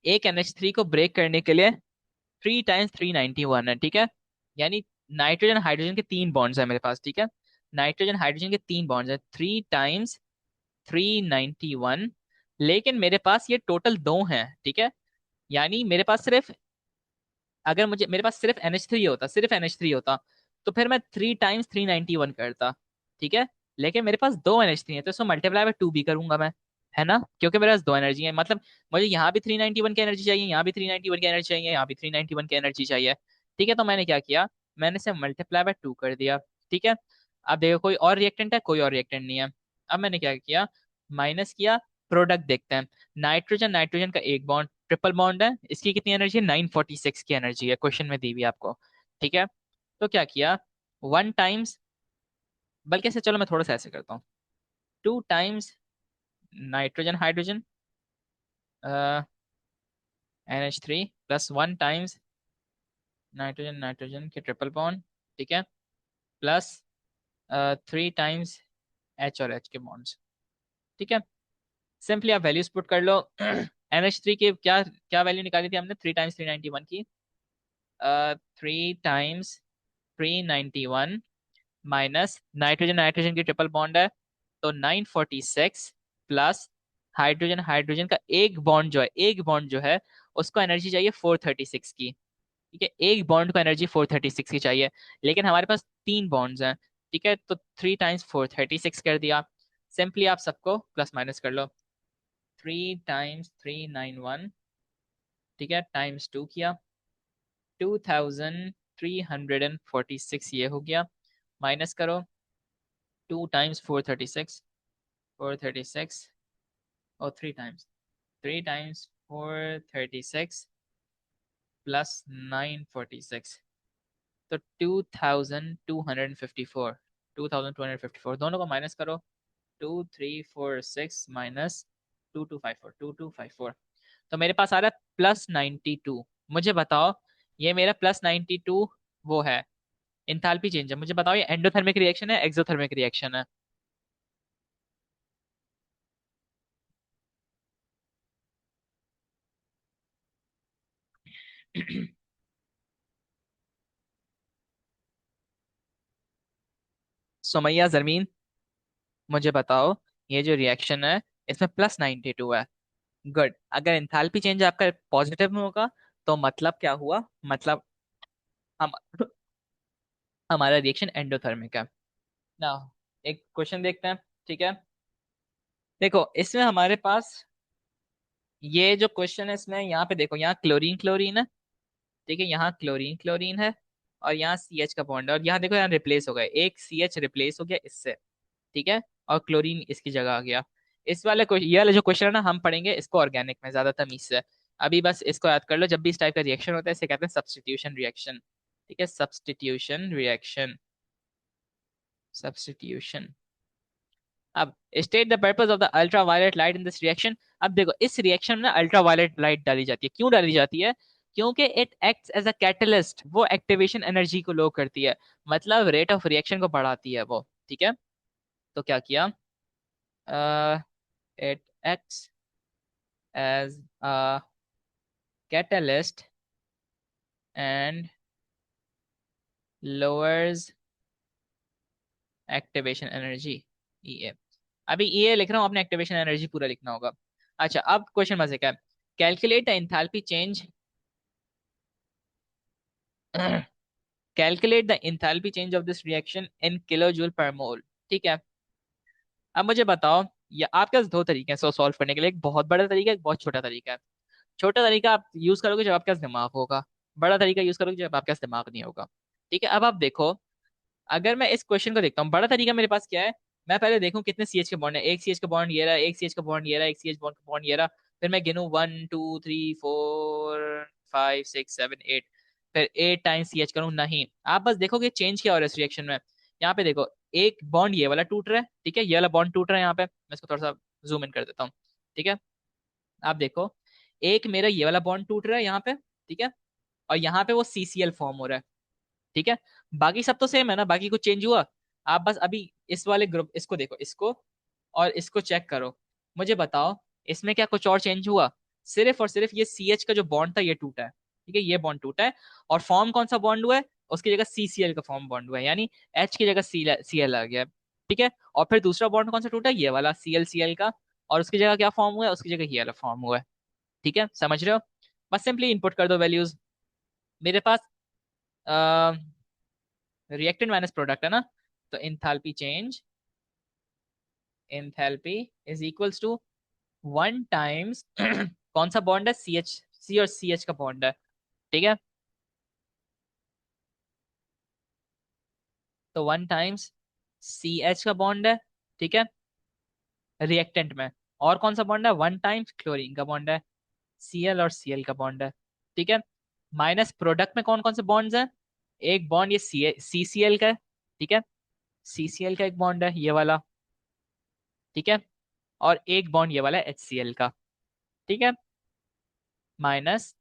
एक NH3 को ब्रेक करने के लिए 3 टाइम्स 391 है। ठीक है, यानी नाइट्रोजन हाइड्रोजन के 3 बॉन्ड्स है मेरे पास। ठीक है, नाइट्रोजन हाइड्रोजन के 3 बॉन्ड्स है, 3 टाइम्स 391। लेकिन मेरे पास ये टोटल 2 हैं। ठीक है, यानी मेरे पास सिर्फ, अगर मुझे मेरे पास सिर्फ NH3 होता, सिर्फ NH3 होता, तो फिर मैं 3 टाइम्स 391 करता। ठीक है, लेकिन मेरे पास 2 NH3 है, तो इसको मल्टीप्लाई बाय 2 भी करूंगा मैं, है ना, क्योंकि मेरे पास 2 एनर्जी है। मतलब मुझे यहाँ भी 391 की एनर्जी चाहिए, यहाँ भी 391 की एनर्जी चाहिए, यहाँ भी 391 की एनर्जी चाहिए। ठीक है, तो मैंने क्या किया, मैंने इसे मल्टीप्लाई बाय 2 कर दिया। ठीक है, अब देखो कोई और रिएक्टेंट है, कोई और रिएक्टेंट नहीं है। अब मैंने क्या किया, माइनस किया, प्रोडक्ट देखते हैं। नाइट्रोजन नाइट्रोजन का एक बॉन्ड, ट्रिपल बॉन्ड है, इसकी कितनी एनर्जी है, 946 की एनर्जी है, क्वेश्चन में दी हुई है आपको। ठीक है, तो क्या किया, 1 टाइम्स, बल्कि ऐसे चलो मैं थोड़ा सा ऐसे करता हूँ, 2 times nitrogen hydrogen NH3 plus 1 times nitrogen nitrogen के ट्रिपल बॉन्ड। ठीक है, प्लस 3 टाइम्स H और H के बॉन्ड्स। ठीक है, सिंपली आप वैल्यूज पुट कर लो। NH3 की क्या क्या वैल्यू निकाली थी हमने, 3 टाइम्स 391 की, 3 टाइम्स 391 माइनस नाइट्रोजन नाइट्रोजन की ट्रिपल बॉन्ड है, तो 946 प्लस हाइड्रोजन हाइड्रोजन का एक बॉन्ड जो है, एक बॉन्ड जो है उसको एनर्जी चाहिए 436 की। ठीक है, एक बॉन्ड को एनर्जी 436 की चाहिए, लेकिन हमारे पास 3 बॉन्ड्स हैं। ठीक है, तो 3 टाइम्स 436 कर दिया। सिंपली आप सबको प्लस माइनस कर लो, 3 टाइम्स 391, ठीक है, टाइम्स 2 किया, 2346 ये हो गया। माइनस करो, 2 टाइम्स 436, 436 और 3 टाइम्स, 436 प्लस 946, तो 2254, 2254 दोनों को माइनस करो। 2346 माइनस 2254, 2254, तो मेरे पास आ रहा है +92। मुझे बताओ ये मेरा +92 वो है इंथाल्पी चेंज है, मुझे बताओ ये एंडोथर्मिक रिएक्शन है एक्सोथर्मिक रिएक्शन है? सुमैया जरमीन, मुझे बताओ ये जो रिएक्शन है इसमें +92 है। गुड, अगर इंथाल्पी चेंज आपका पॉजिटिव में होगा तो मतलब क्या हुआ, मतलब हम हमारा रिएक्शन एंडोथर्मिक है ना। एक क्वेश्चन देखते हैं, ठीक है। देखो इसमें हमारे पास ये जो क्वेश्चन है इसमें यहाँ पे देखो, यहाँ क्लोरीन क्लोरीन है, ठीक है, यहाँ क्लोरीन क्लोरीन है, और यहाँ सी एच का बॉन्ड है, और यहाँ देखो यहाँ रिप्लेस हो गया, एक सी एच रिप्लेस हो गया इससे, ठीक है, और क्लोरीन इसकी जगह आ गया। इस वाले ये वाला जो क्वेश्चन है ना हम पढ़ेंगे इसको ऑर्गेनिक में ज्यादा तमीज से। अभी बस इसको याद कर लो, जब भी इस टाइप का रिएक्शन होता है इसे कहते हैं सब्स्टिट्यूशन रिएक्शन, ठीक है, सब्स्टिट्यूशन रिएक्शन, सब्स्टिट्यूशन। अब state the purpose of the ultra violet light in this reaction. अब देखो इस रिएक्शन में अल्ट्रा वायलेट लाइट डाली जाती है, क्यों डाली जाती है? क्योंकि it acts as a catalyst, वो एक्टिवेशन एनर्जी को लो करती है, मतलब रेट ऑफ रिएक्शन को बढ़ाती है वो, ठीक है। तो क्या किया, it acts as a catalyst and lowers activation energy, E A. अभी ई ए लिख रहा हूँ, अपने एक्टिवेशन एनर्जी पूरा लिखना होगा। अच्छा अब क्वेश्चन मजे का है, calculate the enthalpy change calculate the enthalpy change of this reaction in kilojoule पर मोल, ठीक है। अब मुझे बताओ, ये आपके पास दो तरीके हैं इसको सॉल्व करने के लिए, एक बहुत बड़ा तरीका है, एक बहुत छोटा तरीका है। छोटा तरीका आप यूज करोगे जब आपके पास दिमाग होगा, बड़ा तरीका यूज करोगे जब आपके पास दिमाग नहीं होगा, ठीक है। अब आप देखो, अगर मैं इस क्वेश्चन को देखता हूँ, बड़ा तरीका मेरे पास क्या है, मैं पहले देखूं कितने सी एच के बॉन्ड है, एक सी एच का बॉन्ड ये रहा, एक सी एच का बॉन्ड ये रहा, एक सी एच बॉन्ड का बॉन्ड ये रहा, फिर मैं गिनूं 1 2 3 4 5 6 7 8, फिर 8 टाइम्स सी एच करूँ, नहीं, आप बस देखो कि चेंज क्या हो रहा है इस रिएक्शन में। यहाँ पे देखो एक बॉन्ड ये वाला टूट रहा है, ठीक है, ये वाला बॉन्ड टूट रहा है यहाँ पे, मैं इसको थोड़ा सा जूम इन कर देता हूँ, ठीक है। आप देखो एक मेरा ये वाला बॉन्ड टूट रहा है यहाँ पे, ठीक है, और यहाँ पे वो CCl फॉर्म हो रहा है, ठीक है। बाकी सब तो सेम है ना, बाकी कुछ चेंज हुआ? आप बस अभी इस वाले ग्रुप इसको देखो, इसको और इसको चेक करो, मुझे बताओ इसमें क्या कुछ और चेंज हुआ? सिर्फ और सिर्फ ये CH का जो बॉन्ड था ये टूटा है, ठीक है, ये बॉन्ड टूटा है, और फॉर्म कौन सा बॉन्ड हुआ है, उसकी जगह CCl का फॉर्म बॉन्ड हुआ है, यानी H की जगह Cl आ गया है, ठीक है। और फिर दूसरा बॉन्ड कौन सा टूटा है, ये वाला Cl का, और उसकी जगह क्या फॉर्म हुआ है, उसकी जगह ये वाला फॉर्म हुआ है, ठीक है, समझ रहे हो? बस सिंपली इनपुट कर दो वैल्यूज। मेरे पास रिएक्टेंट माइनस प्रोडक्ट है ना, तो enthalpy is equals to 1 times कौन सा बॉन्ड है, सी एच, सी और सी एच का बॉन्ड है, ठीक है, तो 1 टाइम्स सी एच का बॉन्ड है, ठीक है, रिएक्टेंट में। और कौन सा बॉन्ड है, 1 टाइम्स क्लोरीन का बॉन्ड है, Cl और Cl का बॉन्ड है, ठीक है। माइनस प्रोडक्ट में कौन कौन से बॉन्ड्स हैं, एक बॉन्ड ये सी सी एल का है, ठीक है, CCl का एक बॉन्ड है ये वाला, ठीक है, और एक बॉन्ड ये वाला है HCl का, ठीक है, माइनस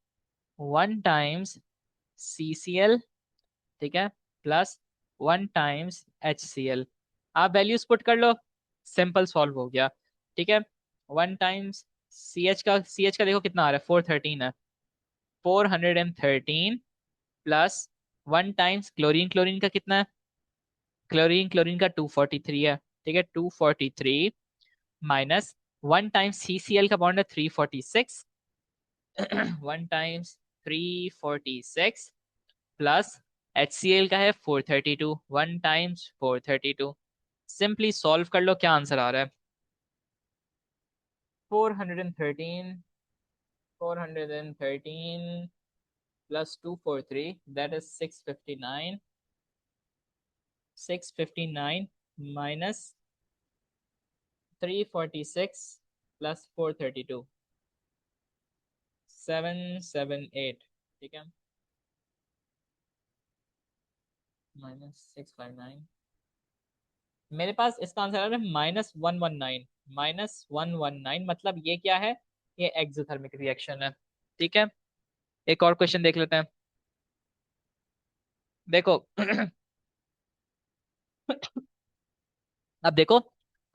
1 टाइम्स CCl, ठीक है, प्लस 1 टाइम्स HCl। आप वैल्यूज पुट कर लो, सिंपल सॉल्व हो गया, ठीक है। 1 टाइम्स सी एच का देखो कितना आ रहा है, 413 है, 413 प्लस 1 टाइम्स क्लोरीन, क्लोरीन का कितना है, क्लोरीन क्लोरीन का 243 है, ठीक है, 243 माइनस 1 टाइम्स CCl का बॉन्ड है 346, 1 टाइम्स 346 प्लस HCl का है 432, 1 टाइम्स 432। सिंपली सॉल्व कर लो, क्या आंसर आ रहा है? 413, 413 plus 243, that is 659, 659 minus 346 plus 432, 778। ठीक है, -659। मेरे पास इसका आंसर है -119। -119 मतलब ये क्या है? ये एक्सोथर्मिक रिएक्शन है। ठीक है, एक और क्वेश्चन देख लेते हैं। देखो अब देखो,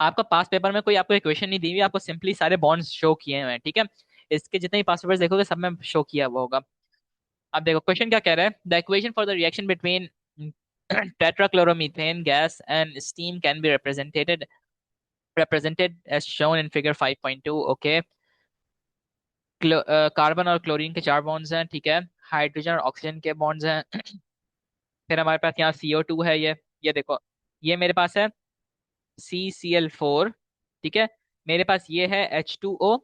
आपका पास पेपर में कोई आपको इक्वेशन नहीं दी हुई, आपको सिंपली सारे बॉन्ड्स शो किए हुए हैं। ठीक है, इसके जितने भी पास पेपर्स देखोगे सब में शो किया हुआ होगा। अब देखो क्वेश्चन क्या कह रहा है, the equation for the reaction between tetrachlorometane gas and steam can be represented as shown in figure 5.2। Okay, carbon और क्लोरीन के चार बॉन्ड्स हैं। ठीक है, हाइड्रोजन और ऑक्सीजन के बॉन्ड्स हैं। फिर हमारे पास यहाँ CO2 है। ये देखो, ये मेरे पास है CCl4। ठीक है, मेरे पास ये है H2O,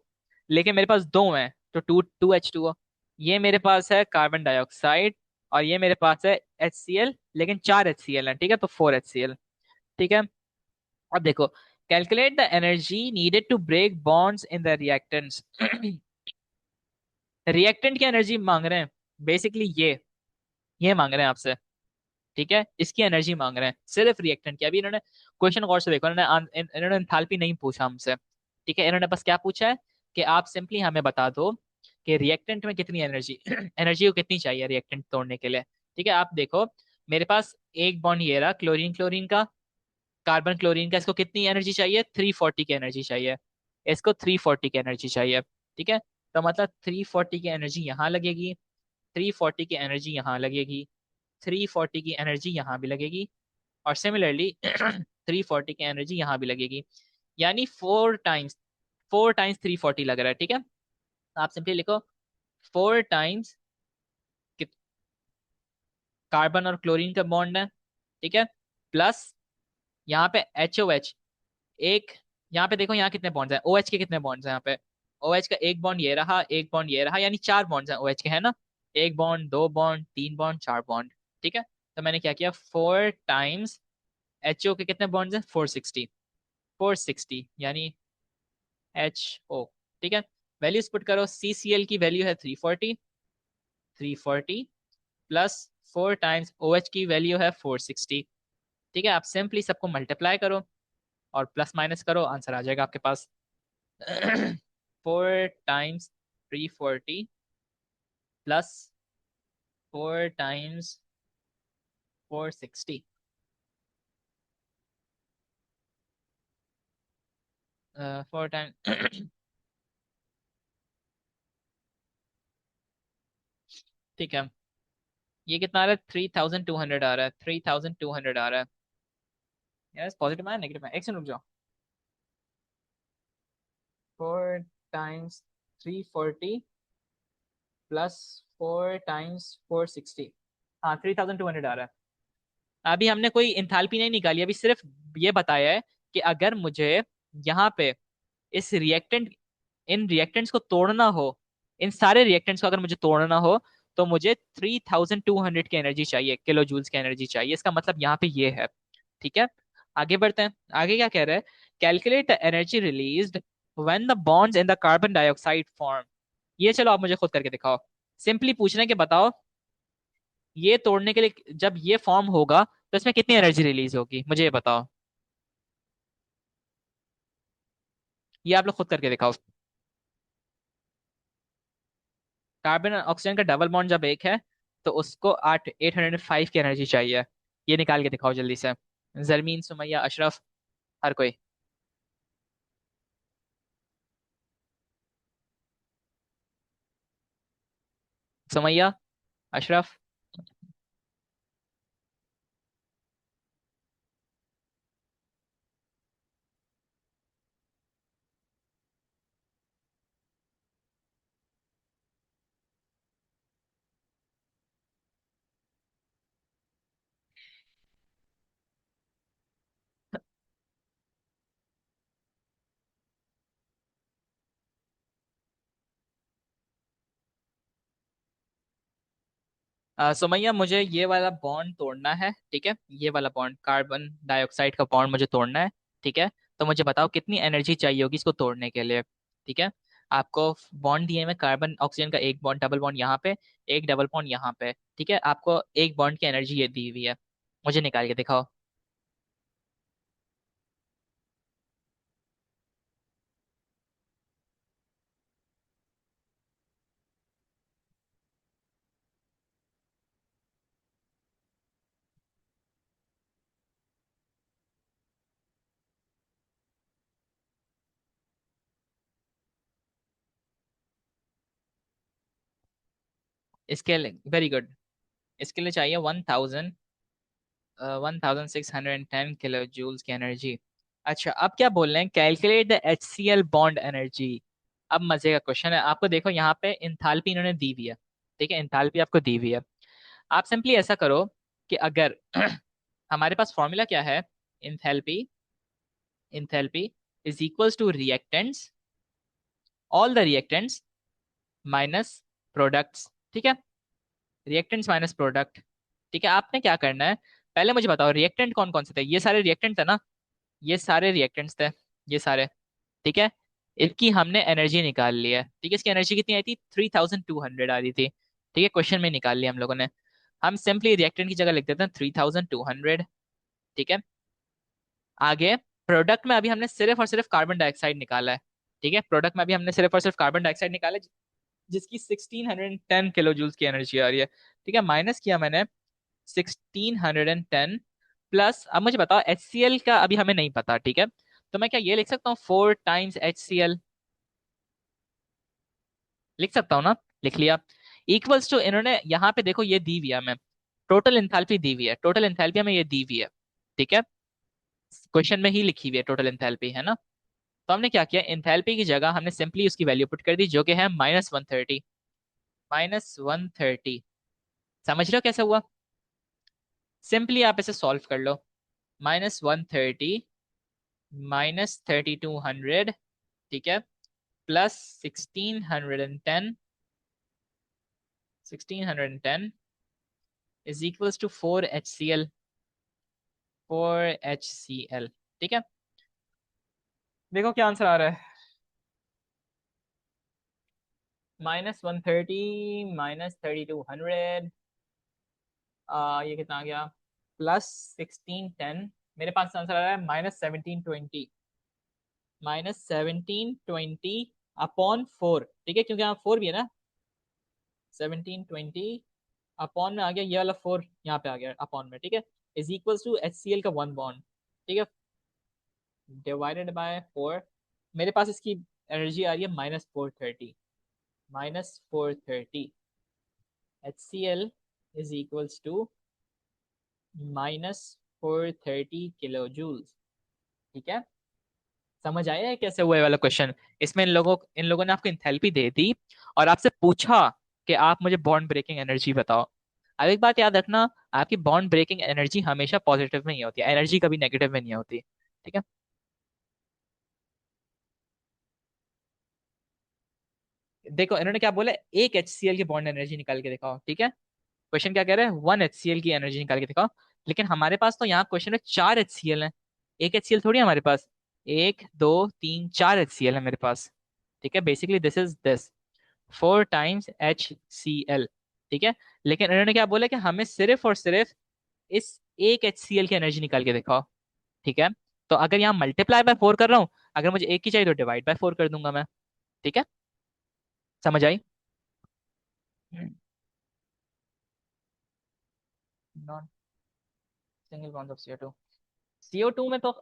लेकिन मेरे पास दो हैं तो टू टू H2O। ये मेरे पास है कार्बन डाइऑक्साइड, और ये मेरे पास है HCl, लेकिन चार HCl है। ठीक है, तो 4 HCl। ठीक है, अब देखो, calculate the energy needed to break bonds in the reactants. Reactant की एनर्जी मांग रहे हैं, बेसिकली ये मांग रहे हैं आपसे। ठीक है, इसकी एनर्जी मांग रहे हैं सिर्फ रिएक्टेंट की। अभी इन्होंने क्वेश्चन गौर से देखो, इन्होंने एंथैल्पी नहीं पूछा हमसे। ठीक है, इन्होंने बस क्या पूछा है कि आप सिंपली हमें बता दो कि रिएक्टेंट में कितनी एनर्जी एनर्जी को कितनी चाहिए रिएक्टेंट तोड़ने के लिए। ठीक है, आप देखो, मेरे पास एक बॉन्ड ये रहा क्लोरीन क्लोरीन का, कार्बन क्लोरीन का, इसको कितनी एनर्जी चाहिए? 340 की एनर्जी चाहिए। इसको 340 की एनर्जी चाहिए। ठीक है, तो मतलब 340 की एनर्जी यहाँ लगेगी, 340 की एनर्जी यहाँ लगेगी, 340 की एनर्जी यहाँ भी लगेगी, और सिमिलरली 340 की एनर्जी यहाँ भी लगेगी। यानी 4 टाइम्स 340 लग रहा है। ठीक है, आप सिंपली लिखो 4 टाइम्स कार्बन और क्लोरीन का बॉन्ड है। ठीक है, प्लस यहाँ पे HOH एक, यहाँ पे देखो यहाँ कितने बॉन्ड्स हैं, OH के कितने बॉन्ड्स हैं यहाँ पे? OH का एक बॉन्ड ये रहा, एक बॉन्ड ये रहा, यानी चार बॉन्ड्स हैं OH के, है ना? एक बॉन्ड, दो बॉन्ड, तीन बॉन्ड, चार बॉन्ड। ठीक है, तो मैंने क्या किया, 4 टाइम्स HO के कितने बॉन्ड्स हैं? 460। 460 यानी HO। ठीक है, वैल्यूज पुट करो, CCl की वैल्यू है 340, 340 प्लस 4 टाइम्स OH की वैल्यू है 460। ठीक है, आप सिंपली सबको मल्टीप्लाई करो और प्लस माइनस करो, आंसर आ जाएगा आपके पास। 4 टाइम्स 340 प्लस 4 टाइम्स 460। 4 टाइम ठीक है, ये कितना आ रहा है? 3200 आ रहा है, 3200 आ रहा है। यस, पॉजिटिव है नेगेटिव है? एक सेकंड रुक जाओ। 4 टाइम्स 340 प्लस 4 टाइम्स 460, हाँ 3200 आ रहा है। अभी हमने कोई इंथाल्पी नहीं निकाली, अभी सिर्फ ये बताया है कि अगर मुझे यहाँ पे इस रिएक्टेंट इन रिएक्टेंट्स को तोड़ना हो, इन सारे रिएक्टेंट्स को अगर मुझे तोड़ना हो, तो मुझे 3200 की एनर्जी चाहिए, किलो जूल्स की एनर्जी चाहिए। इसका मतलब यहाँ पे ये है। ठीक है, आगे बढ़ते हैं। आगे क्या कह रहा है, calculate the energy released when the bonds in the carbon dioxide form. ये चलो आप मुझे खुद करके दिखाओ। सिंपली पूछना है कि बताओ, ये तोड़ने के लिए जब ये फॉर्म होगा तो इसमें कितनी एनर्जी रिलीज होगी, मुझे ये बताओ। ये आप लोग खुद करके दिखाओ। कार्बन और ऑक्सीजन का डबल बॉन्ड जब एक है, तो उसको 805 की एनर्जी चाहिए। ये निकाल के दिखाओ जल्दी से। जरमीन, सुमैया, अशरफ, हर कोई। सुमैया, अशरफ। सुमैया, मुझे ये वाला बॉन्ड तोड़ना है। ठीक है, ये वाला बॉन्ड, कार्बन डाइऑक्साइड का बॉन्ड मुझे तोड़ना है। ठीक है, तो मुझे बताओ कितनी एनर्जी चाहिए होगी इसको तोड़ने के लिए। ठीक है, आपको बॉन्ड दिए में कार्बन ऑक्सीजन का एक बॉन्ड, डबल बॉन्ड यहाँ पे, एक डबल बॉन्ड यहाँ पे। ठीक है, आपको एक बॉन्ड की एनर्जी ये दी हुई है, मुझे निकाल के दिखाओ। इसके लिए वेरी गुड, इसके लिए चाहिए 1610 किलो जूल्स की एनर्जी। अच्छा, अब क्या बोल रहे हैं, calculate the HCl bond energy. अब मजे का क्वेश्चन है, आपको देखो यहाँ पे इंथाल्पी इन्होंने दी हुई है। ठीक है, इंथाल्पी आपको दी हुई है। आप सिंपली ऐसा करो कि अगर हमारे पास फॉर्मूला क्या है, enthalpy, enthalpy is equals to reactants, all the reactants minus products. ठीक है, रिएक्टेंट्स माइनस प्रोडक्ट। ठीक है, आपने क्या करना है, पहले मुझे बताओ रिएक्टेंट कौन कौन से थे, ये सारे रिएक्टेंट थे ना, ये सारे रिएक्टेंट्स थे, ये सारे। ठीक है, इसकी हमने एनर्जी निकाल ली है। ठीक है, इसकी एनर्जी कितनी आई थी, 3200 आ रही थी। ठीक है, क्वेश्चन में निकाल लिया हम लोगों ने। हम सिंपली रिएक्टेंट की जगह लिख देते हैं 3200। ठीक है, आगे प्रोडक्ट में अभी हमने सिर्फ और सिर्फ कार्बन डाइऑक्साइड निकाला है। ठीक है, प्रोडक्ट में अभी हमने सिर्फ और सिर्फ कार्बन डाइऑक्साइड निकाला है, जिसकी 1610 किलो जूल्स की एनर्जी आ रही है। ठीक है, माइनस किया मैंने 1610 प्लस, अब मुझे बताओ HCl का अभी हमें नहीं पता। ठीक है, तो मैं क्या ये लिख सकता हूँ 4 टाइम्स HCl, लिख सकता हूँ ना, लिख लिया। इक्वल्स टू, इन्होंने यहाँ पे देखो ये दी हुई है हमें, टोटल एंथैल्पी दी हुई है, टोटल एंथैल्पी हमें ये दी हुई है। ठीक है, क्वेश्चन में ही लिखी हुई है टोटल एंथैल्पी, है ना। तो हमने क्या किया, एंथैल्पी की जगह हमने सिंपली उसकी वैल्यू पुट कर दी, जो कि है -130, -130। समझ रहे हो कैसे हुआ, सिंपली आप इसे सॉल्व कर लो। -130 -3200, ठीक है, plus 1610 is equals to 4 HCl, 4 HCl। ठीक है, देखो क्या आंसर आ रहा है, -130 -3200, ये कितना आ गया, +1610, मेरे पास आंसर आ रहा है -1720, -1720 अपॉन 4। ठीक है, क्योंकि यहाँ 4 भी है ना, 1720 अपॉन में आ गया, ये वाला 4 यहाँ पे आ गया अपॉन में। ठीक है, इज इक्वल्स टू HCl का वन बॉन्ड। ठीक है, डिवाइडेड बाय 4, मेरे पास इसकी एनर्जी आ रही है -430, -430। HCl is equals to -430 kilo joules. ठीक है, समझ आया है कैसे हुआ ये वाला क्वेश्चन। इसमें इन लोगों ने आपको इंथैल्पी दे दी और आपसे पूछा कि आप मुझे बॉन्ड ब्रेकिंग एनर्जी बताओ। अब एक बात याद रखना, आपकी बॉन्ड ब्रेकिंग एनर्जी हमेशा पॉजिटिव में ही होती है, एनर्जी कभी नेगेटिव में नहीं होती। ठीक है, देखो इन्होंने क्या बोला, एक HCl की बॉन्ड एनर्जी निकाल के दिखाओ। ठीक है, क्वेश्चन क्या कह रहा है, 1 HCl की एनर्जी निकाल के दिखाओ। लेकिन हमारे पास तो यहाँ क्वेश्चन में 4 HCl है, एक HCl थोड़ी है हमारे पास, 1 2 3 4 HCl है मेरे पास। ठीक है, basically this is this 4 times HCl। ठीक है, लेकिन इन्होंने क्या बोला कि हमें सिर्फ और सिर्फ इस एक HCl की एनर्जी निकाल के दिखाओ। ठीक है, तो अगर यहाँ मल्टीप्लाई बाय 4 कर रहा हूँ, अगर मुझे एक की चाहिए तो डिवाइड बाय 4 कर दूंगा मैं। ठीक है, समझ आई। Non single bond of CO2, CO2 में तो,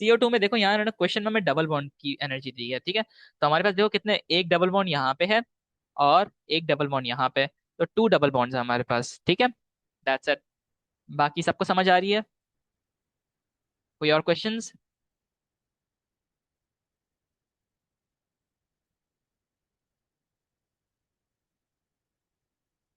CO2 में देखो यहाँ इन्होंने क्वेश्चन में हमें डबल बॉन्ड की एनर्जी दी है। ठीक है, तो हमारे पास देखो कितने, एक डबल बॉन्ड यहाँ पे है और एक डबल बॉन्ड यहाँ पे, तो 2 डबल बॉन्ड्स है हमारे पास। ठीक है, दैट्स इट, बाकी सबको समझ आ रही है। कोई और क्वेश्चंस।